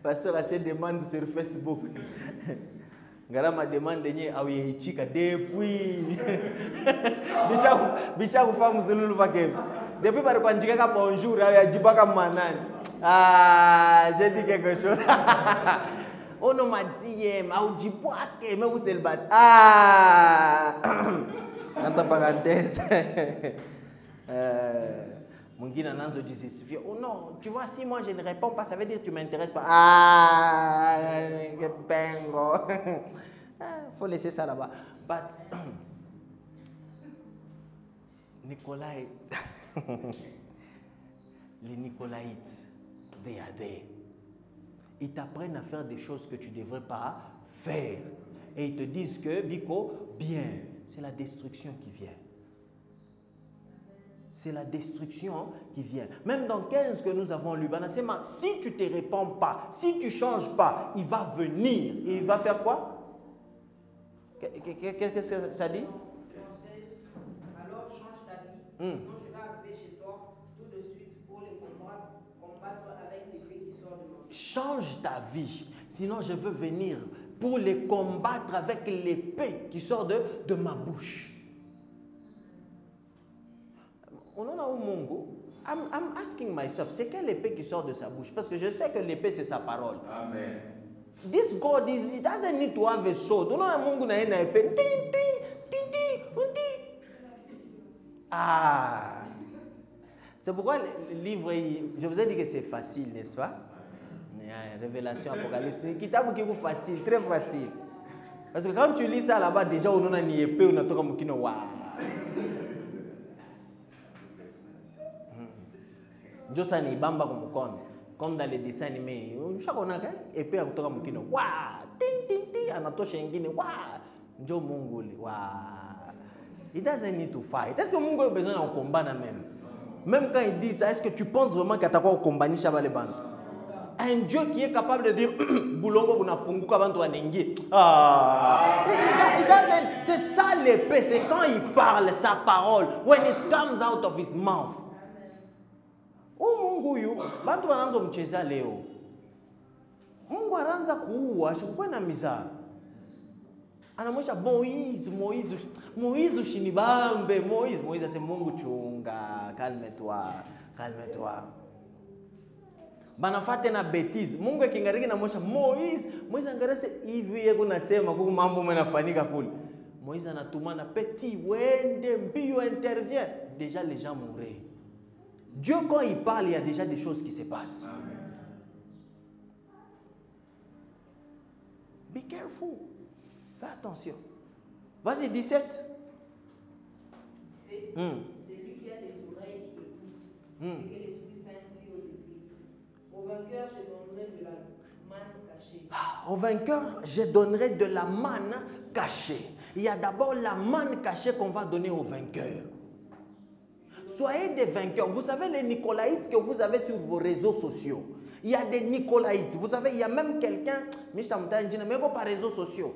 Pasteur a ses demandes sur Facebook. Garama demande nye awichika depuis. Bisha kufahamu zululu pakevi. Depuis par kwanjika ka bonjour awiajiba ka manani. J'ai dit quelque chose. On m'a dit aujibwake mais vous célibataire. Entre parenthèses. Mwingine anaanza justifier. Oh non, tu vois, si moi je ne réponds pas, ça veut dire que tu ne m'intéresses pas. Que pengo. Faut laisser ça là-bas. But les Nicolaïtes, they are there. Ils t'apprennent à faire des choses que tu ne devrais pas faire. Et ils te disent que, Biko, bien, c'est la destruction qui vient. C'est la destruction qui vient. Même dans 15 que nous avons lu, si tu ne te réponds pas, si tu ne changes pas, il va venir. Et il va faire quoi? Qu'est-ce que ça dit? Alors change ta vie. Sinon je vais arriver chez toi tout de suite pour les combattre avec l'épée qui sort de moi. Change ta vie. Sinon je veux venir pour les combattre avec l'épée qui sort de ma bouche. I'm asking myself, c'est quelle épée qui sort de sa bouche? Parce que je sais que l'épée, c'est sa parole. Amen. This God, he doesn't need to have a sword. C'est pourquoi le livre, je vous ai dit que c'est facile, n'est-ce pas? Révélation, Apocalypse, c'est un kitab qui est facile, très facile. Parce que quand tu lis ça là-bas, déjà, on a une épée, on a tout comme kino. Josa ni bamba kumukono comme dans les dessins animés. Ushakonaka epea kutoka mkino. Wa! Ting ting ting anatosha nyingine. Wa! Njo Mungu li. Wa! It doesn't need to fight. Est-ce que Mungu a besoin de combattre même? Même quand il dit ça, est-ce que tu penses vraiment qu'il y a quoi au compagnie Chabale Band? Un Dieu qui est capable de dire Boulongo Bunafungu Kabanto Anengi. C'est ça l'épée, c'est quand il parle sa parole. When it comes out of his mouth. Oh Mungu yu, bantu bananzo mcheza leo. Mungu anaanza kuua, shukwe na mizaa. Anamwesha Moïse ushinibambe. Moïse c'est Mungu chunga, calme-toi. Banafate na bêtise. Mungu kingariki na Moïse angarese hivi yeko nasema kwa mambo menafanyika kule. Moïse anatuma na petit wende mbio intervient. Déjà les gens mouraient. Dieu quand il parle, il y a déjà des choses qui se passent. Be careful. Fais attention. Vas-y, 17. Celui qui a des oreilles qui écoutent ce que l'Esprit Saint dit aux églises. Au vainqueur, je donnerai de la manne cachée. Au vainqueur, je donnerai de la manne cachée. Il y a d'abord la manne cachée qu'on va donner aux vainqueurs. Soyez des vainqueurs. Vous savez les Nicolaïtes que vous avez sur vos réseaux sociaux. Il y a des Nicolaïtes. Vous savez, il y a même quelqu'un, mais par réseaux sociaux.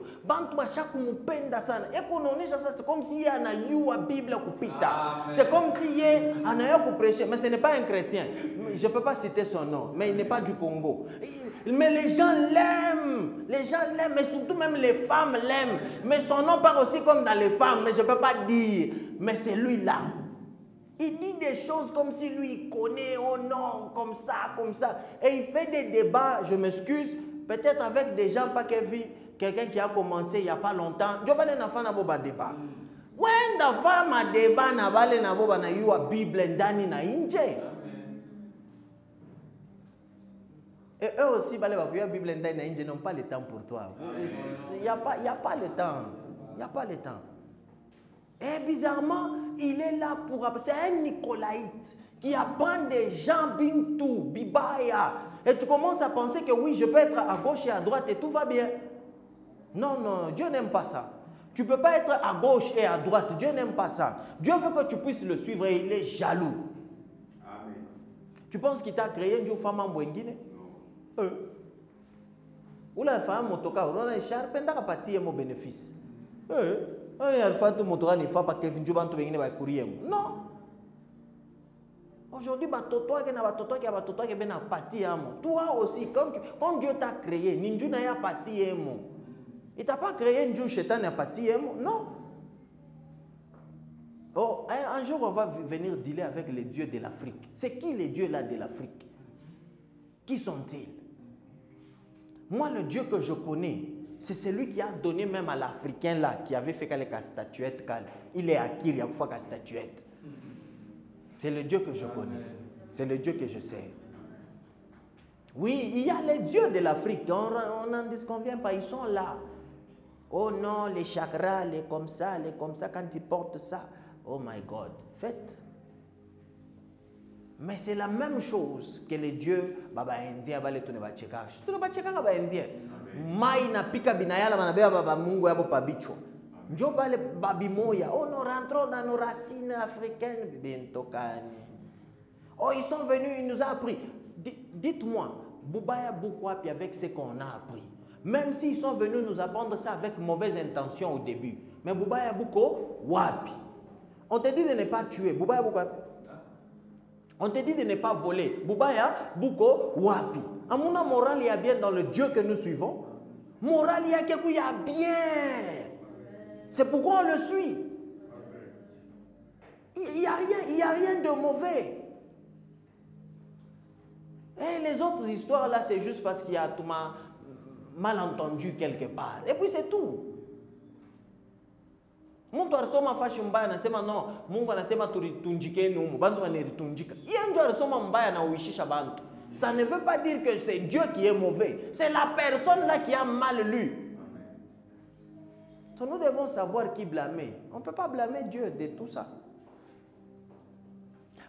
C'est comme s'il y a une Bible kupita. C'est comme s'il y a un prêcher, mais ce n'est pas un chrétien. Je ne peux pas citer son nom, mais il n'est pas du Congo. Mais les gens l'aiment. Les gens l'aiment, mais surtout même les femmes l'aiment. Mais son nom part aussi comme dans les femmes, mais je ne peux pas dire. Mais c'est lui-là. Il dit des choses comme si lui il connaît, oh non, comme ça. Et il fait des débats, je m'excuse, peut-être avec des gens, pas quelqu'un qui a commencé il n'y a pas longtemps. Je ne sais pas si un débat. When the femme a débat, na bale na boba na yuwa Bible ndani na inje. Et eux aussi, bale ba yuwa Bible ndani na inje n'ont pas le temps pour toi. Il n'y a pas le temps. Il n'y a pas le temps. Et bizarrement, il est là pour... C'est un Nicolaïte qui apprend des gens bintou, bibaya. Et tu commences à penser que oui, je peux être à gauche et à droite et tout va bien. Non, non, Dieu n'aime pas ça. Tu ne peux pas être à gauche et à droite. Dieu n'aime pas ça. Dieu veut que tu puisses le suivre et il est jaloux. Amen. Tu penses qu'il t'a créé une femme en Bouengine? Non. Ou la femme, en tout cas, on a un char, pendant qu'à partir mon bénéfice. Non. Aujourd'hui, toi aussi, quand Dieu t'a créé, il t'a pas créé un jour, Chétan n'a pas non. Oh, un jour, on va venir dealer avec les dieux de l'Afrique. C'est qui les dieux là de l'Afrique? Qui sont-ils? Moi, le Dieu que je connais, c'est celui qui a donné même à l'Africain là, qui avait fait la statuette. Il est acquis, il y a fois la statuette. C'est le Dieu que je connais. C'est le Dieu que je sais. Oui, il y a les dieux de l'Afrique. On n'en disconvient pas, ils sont là. Oh non, les chakras, les comme ça, quand ils portent ça. Oh my God, faites. Mais c'est la même chose que les dieux baba indien bale tunebacheka. Tunebacheka baba indien. Mai na pika binayala manabeba baba Mungu yabo pabicho. Njo bale babi moya. Oh, nous rentrons dans nos racines africaines. Bentokani. Oh, ils sont venus, ils nous ont appris. Dites-moi, Boubaya Boukwapi avec ce qu'on a appris. Même s'ils sont venus nous apprendre ça avec mauvaise intention au début. Mais Boubaya Bouko, Wapi. On te dit de ne pas tuer. Boubaya Boukwapi. On te dit de ne pas voler. Boubaya Bouko, Wapi. Amuna moral, il y a bien dans le Dieu que nous suivons. Moral, il y a quelque chose, il y a bien. C'est pourquoi on le suit. Il n'y a rien de mauvais. Et les autres histoires là, c'est juste parce qu'il y a tout mal entendu quelque part. Et puis c'est tout. Mungu alisoma fashi mbaya anasema no, Mungu anasema tunjikeni humu, bantu waneritunjika. Yeye ndio alisoma mbaya na uishisha bantu. Ça ne veut pas dire que c'est Dieu qui est mauvais. C'est la personne là qui a mal lu. Donc nous devons savoir qui blâmer. On ne peut pas blâmer Dieu de tout ça.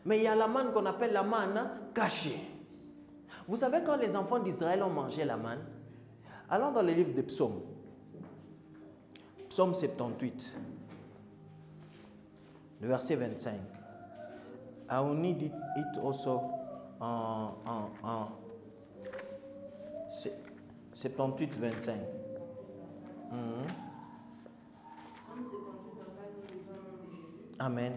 Mais il y a la manne qu'on appelle la manne cachée. Vous savez quand les enfants d'Israël ont mangé la manne, allons dans le livre des psaumes. Psaume 78. Le verset 25. I will need it also en 78-25. Amen.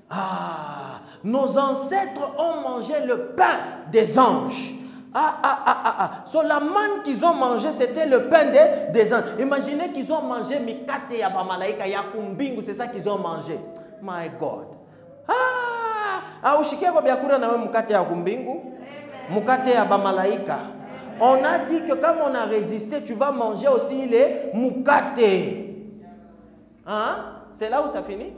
Ah, nos ancêtres ont mangé le pain des anges. So, la manne qu'ils ont mangé, c'était le pain des anges. Imaginez qu'ils ont mangé mikate ya bamalaika ya kumbingu, c'est ça qu'ils ont mangé. My God. Ushike kwa biakura na we mukate ya kumbingu, mukate ya bamalaika. On a dit que comme on a résisté, tu vas manger aussi les mukate. Hein? C'est là où ça finit?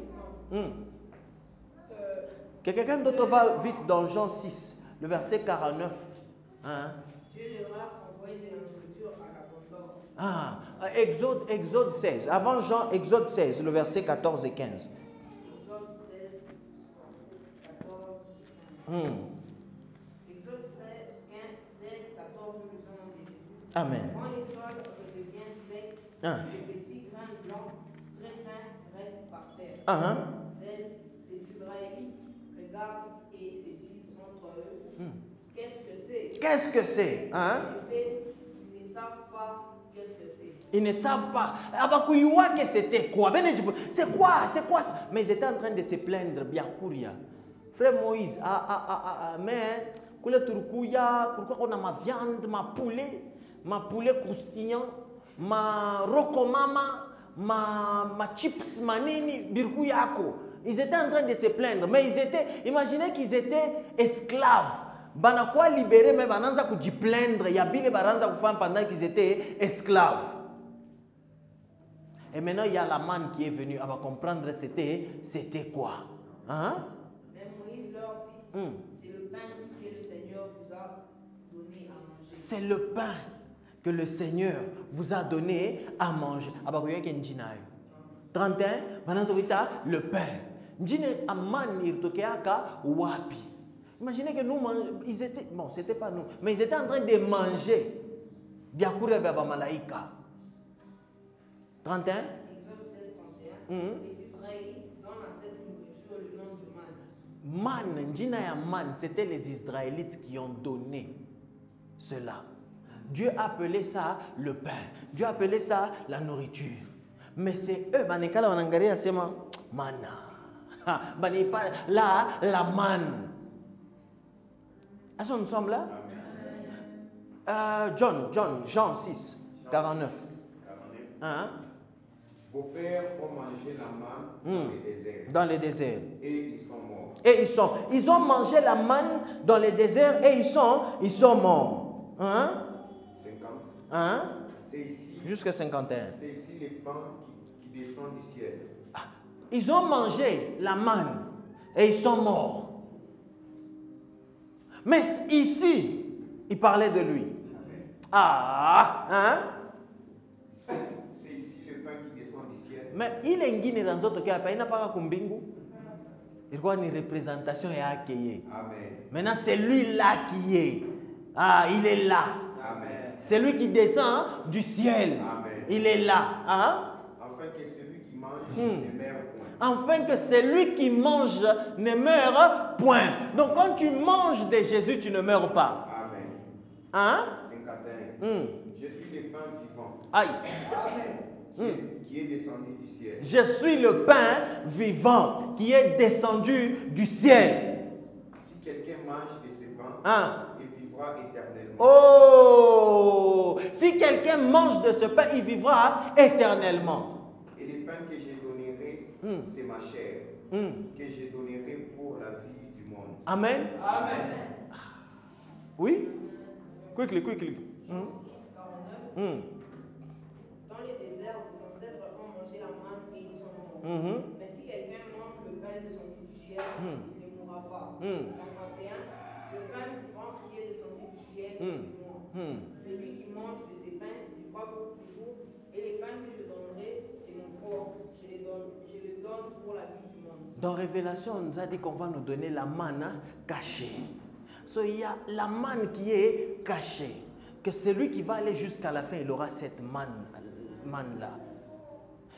Que quelqu'un d'autre va vite dans Jean 6, le verset 49. Hein? Dieu leur a envoyé de la nourriture à l'abondance. Exode 16. Avant Jean, Exode 16, le verset 14 et 15. Exode 16, 14 et 15. Exode 16, 14, nous lisons au nom de Jésus. Amen. Quand les sols deviennent secs, les petits grains blancs très fins restent par terre. 16. Les Israélites regardent et se disent entre eux, qu'est-ce que c'est? Qu'est-ce que c'est? Hein? En effet, ils ne savent pas qu'est-ce que c'est. Ils ne savent pas. Abakuyuwa que c'était quoi? C'est quoi? C'est quoi ça? Mais ils étaient en train de se plaindre. Biakouria. Frère Moïse, mais koule turkuya, pourquoi on a ma viande, ma poulet croustillant, ma rokomama, ma chips, manini, birkuyako. Ils étaient en train de se plaindre, mais ils étaient, imaginez qu'ils étaient esclaves. Banakwa libéré, mais bananza kuji plaindre, yabile baranza kufam pendant qu'ils étaient esclaves. Et maintenant il y a la manne qui est venue, on va comprendre c'était quoi. Hein? Mais Moïse leur dit, c'est le pain que le Seigneur vous a donné à manger. C'est le pain que le Seigneur vous a donné à manger. 31, le pain. Imaginez que nous mangeons, ils étaient, bon, c'était pas nous, mais ils étaient en train de manger. 31. Exode 16, 31. Les Israélites donnent à cette nourriture le nom de manne. C'était les Israélites qui ont donné cela. Dieu appelait ça le pain. Dieu appelait ça la nourriture. Mais c'est eux, là, la manne. Est-ce que nous sommes là? Jean 6, 49. Hein? Vos pères ont mangé la manne dans le désert. Et ils sont morts. Ils ont mangé la manne dans le désert et ils sont morts. Hein? 50. Hein? Ici, jusqu'à 51. C'est ici les pains qui descendent du ciel. Ils ont mangé la manne et ils sont morts. Mais ici, il parlait de lui. Hein? C'est ici le pain qui descend du ciel. Mais il est guiné dans d'autres cas, il n'a pas kumbingu. Il y a une représentation et accueilli. Maintenant, c'est lui là qui est. Il est là. C'est lui qui descend du ciel. Amen. Il est là. Hein? Afin que celui qui mange ne meure point. Afin que celui qui mange ne meure point. Donc quand tu manges de Jésus, tu ne meurs pas. Amen. Hein? 51. Je suis le pain vivant. Aïe. Qui est descendu du ciel. Je suis le pain vivant qui est descendu du ciel. Si quelqu'un mange de ce pain, il vivra éternellement. Oh! Si quelqu'un mange de ce pain, il vivra éternellement. Et le pain que je donnerai, c'est ma chair, que je donnerai pour la vie du monde. Amen. Oui? Quickly. Jean 6, 49. Dans le désert, vos ancêtres ont mangé la manne et ils sont morts. Mais si quelqu'un mange le pain descendu du ciel, il ne mourra pas. 51. Le pain vivant qui est descendu du ciel, c'est moi. Celui qui mange de ces pains vivra pour toujours. Et les pains que je donnerai, c'est mon corps. Je le donne pour la vie du monde. Dans Révélation, on nous a dit qu'on va nous donner la manne cachée. Il y a la manne qui est cachée. Que celui qui va aller jusqu'à la fin, il aura cette manne-là.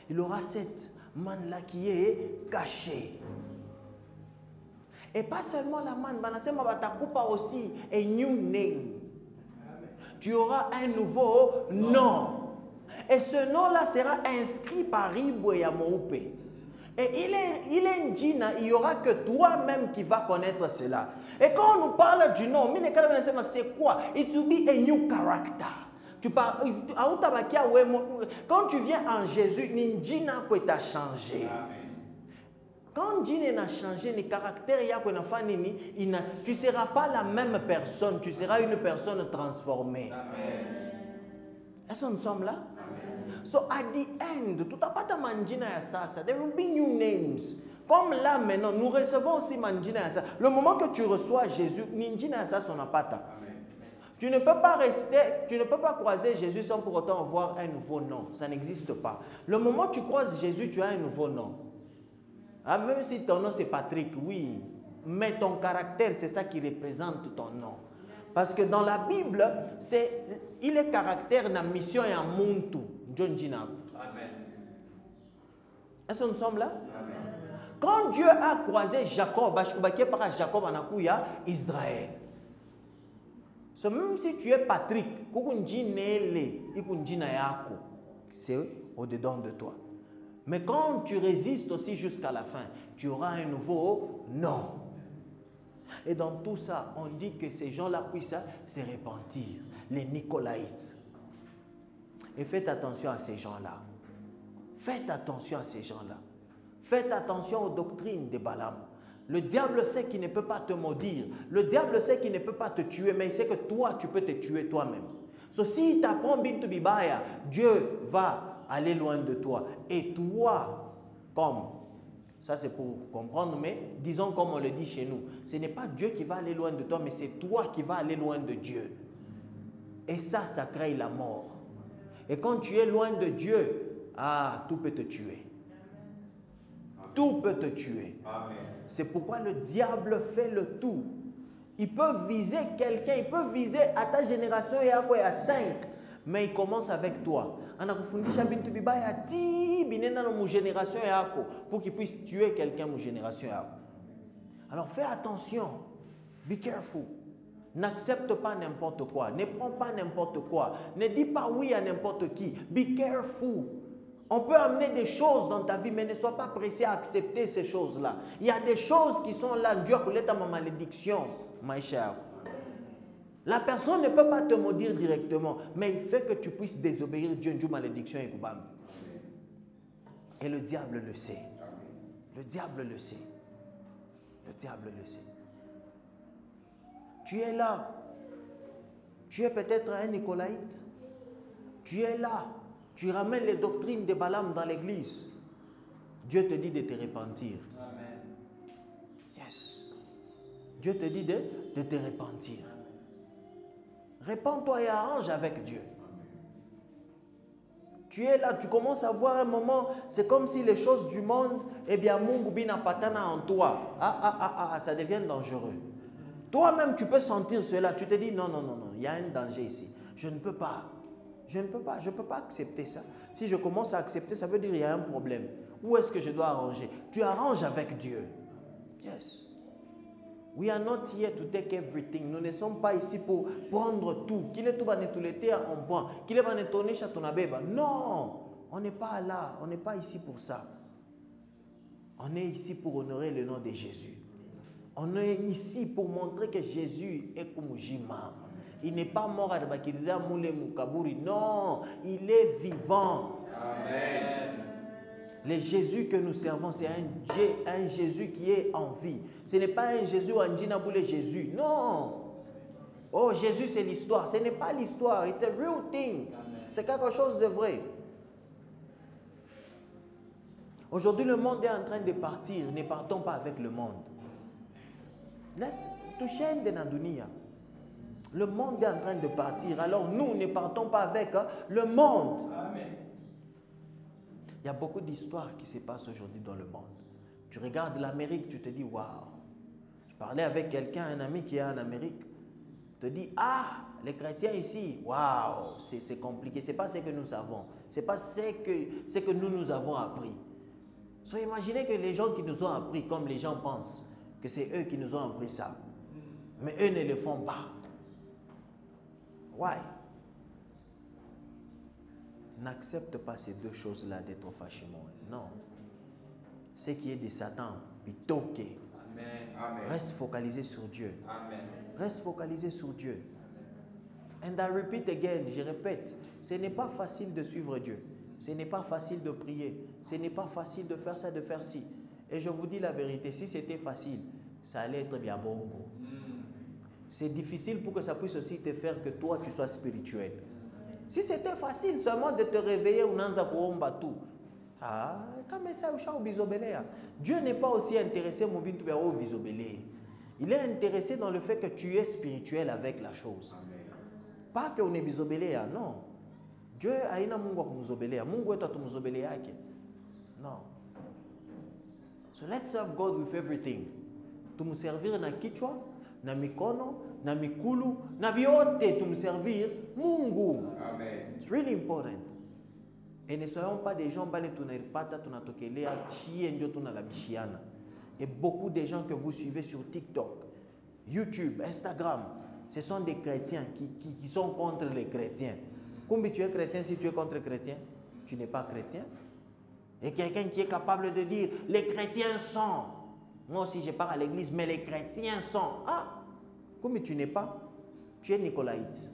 Il aura cette manne là qui est cachée. Et pas seulement la manne, pas aussi a new name. Tu auras un nouveau nom. Et ce nom-là sera inscrit par Ribwe Yamoupe. Et il est une djina, il n'y aura que toi-même qui vas connaître cela. Et quand on nous parle du nom, c'est quoi? It will be a new character. Quand tu viens en Jésus, Ninjina qui t'a changé. Quand Dieu n'a changé, le caractère, tu ne seras pas la même personne, tu seras une personne transformée. Est-ce que nous sommes là? So at the end, tout à pas mandina ya sasa, there will be new names. Comme là maintenant, nous recevons aussi mandina ya sasa. Le moment que tu reçois Jésus, mandina ya sasa on n'a pas ta. Tu ne peux pas rester, tu ne peux pas croiser Jésus sans pour autant avoir un nouveau nom. Ça n'existe pas. Le moment où tu croises Jésus, tu as un nouveau nom. Ah, même si ton nom c'est Patrick, oui, mais ton caractère, c'est ça qui représente ton nom. Parce que dans la Bible, il est caractère, la mission et en muntu. John Jinab. Amen. Est-ce que nous sommes là? Amen. Quand Dieu a croisé Jacob, Jacob en Israël. So, même si tu es Patrick, c'est au-dedans de toi. Mais quand tu résistes aussi jusqu'à la fin, tu auras un nouveau nom. Et dans tout ça, on dit que ces gens-là puissent se repentir, les Nicolaïtes. Et faites attention à ces gens-là. Faites attention à ces gens-là. Faites attention aux doctrines de Balaam. Le diable sait qu'il ne peut pas te maudire. Le diable sait qu'il ne peut pas te tuer, mais il sait que toi, tu peux te tuer toi-même. So, si tu apprends Bintu Bibaya, Dieu va aller loin de toi. Et toi, comme, ça c'est pour comprendre, mais disons comme on le dit chez nous, ce n'est pas Dieu qui va aller loin de toi, mais c'est toi qui vas aller loin de Dieu. Et ça crée la mort. Et quand tu es loin de Dieu, tout peut te tuer. Tout peut te tuer. C'est pourquoi le diable fait le tout. Il peut viser quelqu'un, il peut viser à ta génération et à 5, mais il commence avec toi. Pour qu'il puisse tuer quelqu'un de génération. Alors fais attention. Be careful. N'accepte pas n'importe quoi. Ne prends pas n'importe quoi. Ne dis pas oui à n'importe qui. Be careful. On peut amener des choses dans ta vie, mais ne sois pas pressé à accepter ces choses-là. Il y a des choses qui sont là. Dieu a collé ta malédiction, ma chère. La personne ne peut pas te maudire directement, mais il fait que tu puisses désobéir Dieu, Dieu malédiction et coupable. Et le diable le sait. Le diable le sait. Le diable le sait. Tu es là. Tu es peut-être un Nicolaïte. Tu es là. Tu ramènes les doctrines de Balaam dans l'église. Dieu te dit de te repentir. Amen. Yes. Dieu te dit de te repentir. Répands-toi et arrange avec Dieu. Tu es là, tu commences à voir un moment, c'est comme si les choses du monde, eh bien, Mungu bina patana en toi. Ça devient dangereux. Toi-même, tu peux sentir cela. Tu te dis, non, il y a un danger ici. Je ne peux pas. Je ne peux pas accepter ça. Si je commence à accepter, ça veut dire qu'il y a un problème. Où est-ce que je dois arranger? Tu arranges avec Dieu. Yes. We are not here to take everything. Nous ne sommes pas ici pour prendre tout. Qu'il est tout banetulete, on prend. Qu'il est banetoné chatonabeba. Non, on n'est pas là. On n'est pas ici pour ça. On est ici pour honorer le nom de Jésus. On est ici pour montrer que Jésus est comme Jima. Il n'est pas mort à Bakirida Moule Moukaburi. Non, il est vivant. Amen. Le Jésus que nous servons, c'est un Jésus qui est en vie. Ce n'est pas un Jésus en Djinaboule Jésus. Non. Oh, Jésus, c'est l'histoire. Ce n'est pas l'histoire. C'est a real thing. C'est quelque chose de vrai. Aujourd'hui, le monde est en train de partir. Ne partons pas avec le monde. Le monde est en train de partir. Alors nous ne partons pas avec le monde. Amen. Il y a beaucoup d'histoires qui se passent aujourd'hui dans le monde. Tu regardes l'Amérique, tu te dis, waouh. Je parlais avec quelqu'un, un ami qui est en Amérique. Tu te dis, les chrétiens ici, waouh, c'est compliqué. Ce n'est pas ce que nous savons. Ce n'est pas ce que nous avons appris. So, imaginez que les gens qui nous ont appris, comme les gens pensent, que c'est eux qui nous ont appris ça. Mais eux ne le font pas. Why? N'accepte pas ces deux choses-là d'être fâché. Non. Ce qui est de Satan, plutôt que. Reste focalisé sur Dieu. Amen. Reste focalisé sur Dieu. And I repeat again, je répète, ce n'est pas facile de suivre Dieu. Ce n'est pas facile de prier. Ce n'est pas facile de faire ça, de faire ci. Et je vous dis la vérité, si c'était facile, ça allait être bien bon. C'est difficile pour que ça puisse aussi te faire que toi, tu sois spirituel. Si c'était facile seulement de te réveiller ou nanza kuomba tout. Ah, comme ça, Dieu n'est pas aussi intéressé au bisobélé. Il est intéressé dans le fait que tu es spirituel avec la chose. Pas qu'on est bisobélé, non. Dieu a ina mungu kumzobelea. Mungu wetu atumzobele yake. Non. So let's serve God with everything. Tumservir na kichwa, na mikono, na mikulu, na vyote tumservir Mungu. Amen. It's really important. Et ne soyons pas des gens bale tunaripata tunatokelea chie ndio tunalabishiana. Et beaucoup de gens que vous suivez sur TikTok, YouTube, Instagram, ce sont des chrétiens qui sont contre les chrétiens. Combien tu es chrétien si tu es contre les chrétiens? Tu n'es pas chrétien. Et quelqu'un qui est capable de dire les chrétiens sont. Moi aussi je pars à l'église, mais les chrétiens sont. Ah, combien tu n'es pas? Tu es nicolaïte.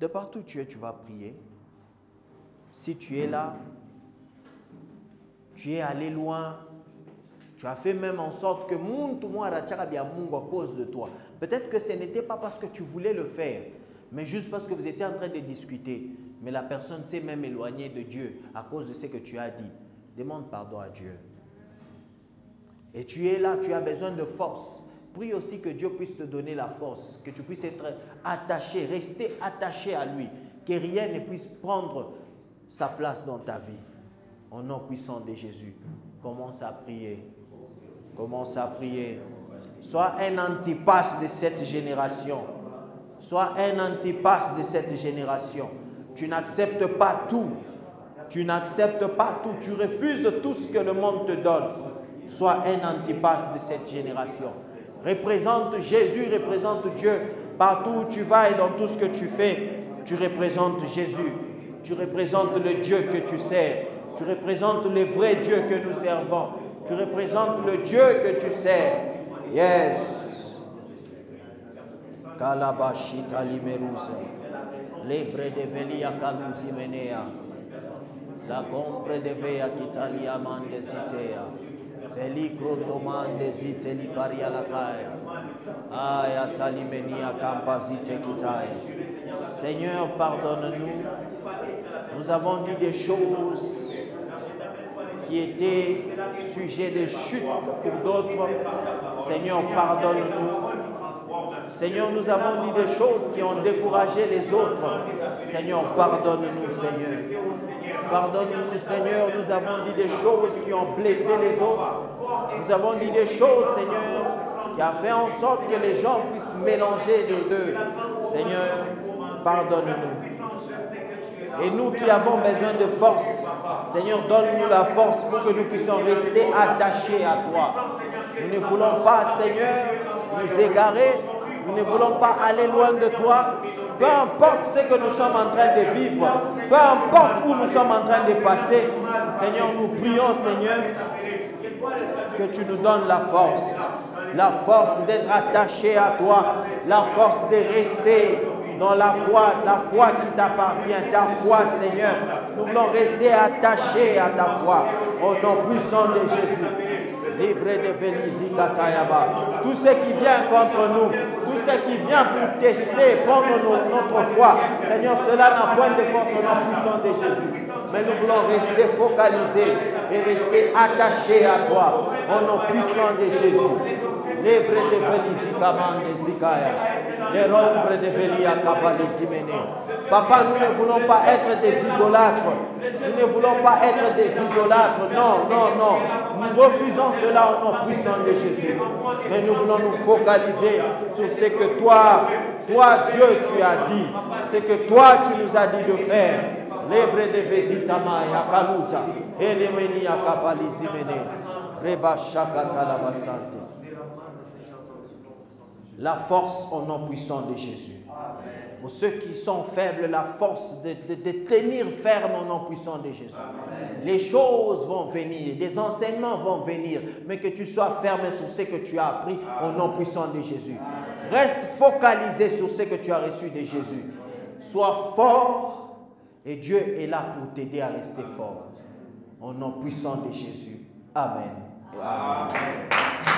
De partout où tu es, tu vas prier. Si tu es là, tu es allé loin, tu as fait même en sorte que tout le monde a à cause de toi. Peut-être que ce n'était pas parce que tu voulais le faire, mais juste parce que vous étiez en train de discuter. Mais la personne s'est même éloignée de Dieu à cause de ce que tu as dit. Demande pardon à Dieu. Et tu es là, tu as besoin de force. Prie aussi que Dieu puisse te donner la force, que tu puisses être attaché, rester attaché à lui, que rien ne puisse prendre sa place dans ta vie. Au nom puissant de Jésus, commence à prier. Commence à prier. Sois un antipasse de cette génération. Sois un antipasse de cette génération. Tu n'acceptes pas tout. Tu n'acceptes pas tout. Tu refuses tout ce que le monde te donne. Sois un antipasse de cette génération. Représente Jésus, représente Dieu. Partout où tu vas et dans tout ce que tu fais, tu représentes Jésus. Tu représentes le Dieu que tu sers. Tu représentes le vrai Dieu que nous servons. Tu représentes le Dieu que tu sers. Yes. Kalabashita limerusa. Lebre de velia kaluzi menea. La compre de vea kitalia mande zitea. Pelicro domande zite li paria la caia. Aya talimenia campa zite kitaya. Seigneur, pardonne-nous. Nous avons dit des choses qui étaient sujets de chute pour d'autres. Seigneur, pardonne-nous. Seigneur, nous avons dit des choses qui ont découragé les autres. Seigneur, pardonne-nous, Seigneur. Pardonne-nous, Seigneur. Nous avons dit des choses qui ont blessé les autres. Nous avons dit des choses, Seigneur, qui a fait en sorte que les gens puissent mélanger les deux. Seigneur, pardonne-nous. Et nous qui avons besoin de force, Seigneur, donne-nous la force pour que nous puissions rester attachés à toi. Nous ne voulons pas, Seigneur, nous égarer. Nous ne voulons pas aller loin de toi. Peu importe ce que nous sommes en train de vivre, peu importe où nous sommes en train de passer, Seigneur, nous prions, Seigneur, que tu nous donnes la force d'être attaché à toi, la force de rester dans la foi qui t'appartient, ta foi, Seigneur. Nous voulons rester attachés à ta foi, au nom puissant de Jésus. Libre de Vélizi Katayaba. Tout ce qui vient contre nous, tout ce qui vient pour tester, prendre notre foi, Seigneur, cela n'a point de force au nom puissant de Jésus. Mais nous voulons rester focalisés et rester attachés à toi, au nom puissant de Jésus. Libre de Vélizi Kamande Zikaya. Les rombres de Vélia Kabalizimene. Papa, nous ne voulons pas être des idolâtres. Nous ne voulons pas être des idolâtres. Non, non, non. Nous refusons cela au nom puissant de Jésus. Mais nous voulons nous focaliser sur ce que toi, Dieu, tu as dit. Ce que toi, tu nous as dit de faire. Lebre de Vezitama Yakaluza. Elemeni Yakapalizimene. Reba Shakata la Basante. La force au nom puissant de Jésus. Pour ceux qui sont faibles, la force de tenir ferme au nom puissant de Jésus. Les choses vont venir, des enseignements vont venir, mais que tu sois ferme sur ce que tu as appris au nom puissant de Jésus. Reste focalisé sur ce que tu as reçu de Jésus. Sois fort et Dieu est là pour t'aider à rester fort. Au nom puissant de Jésus. Amen. Et amen.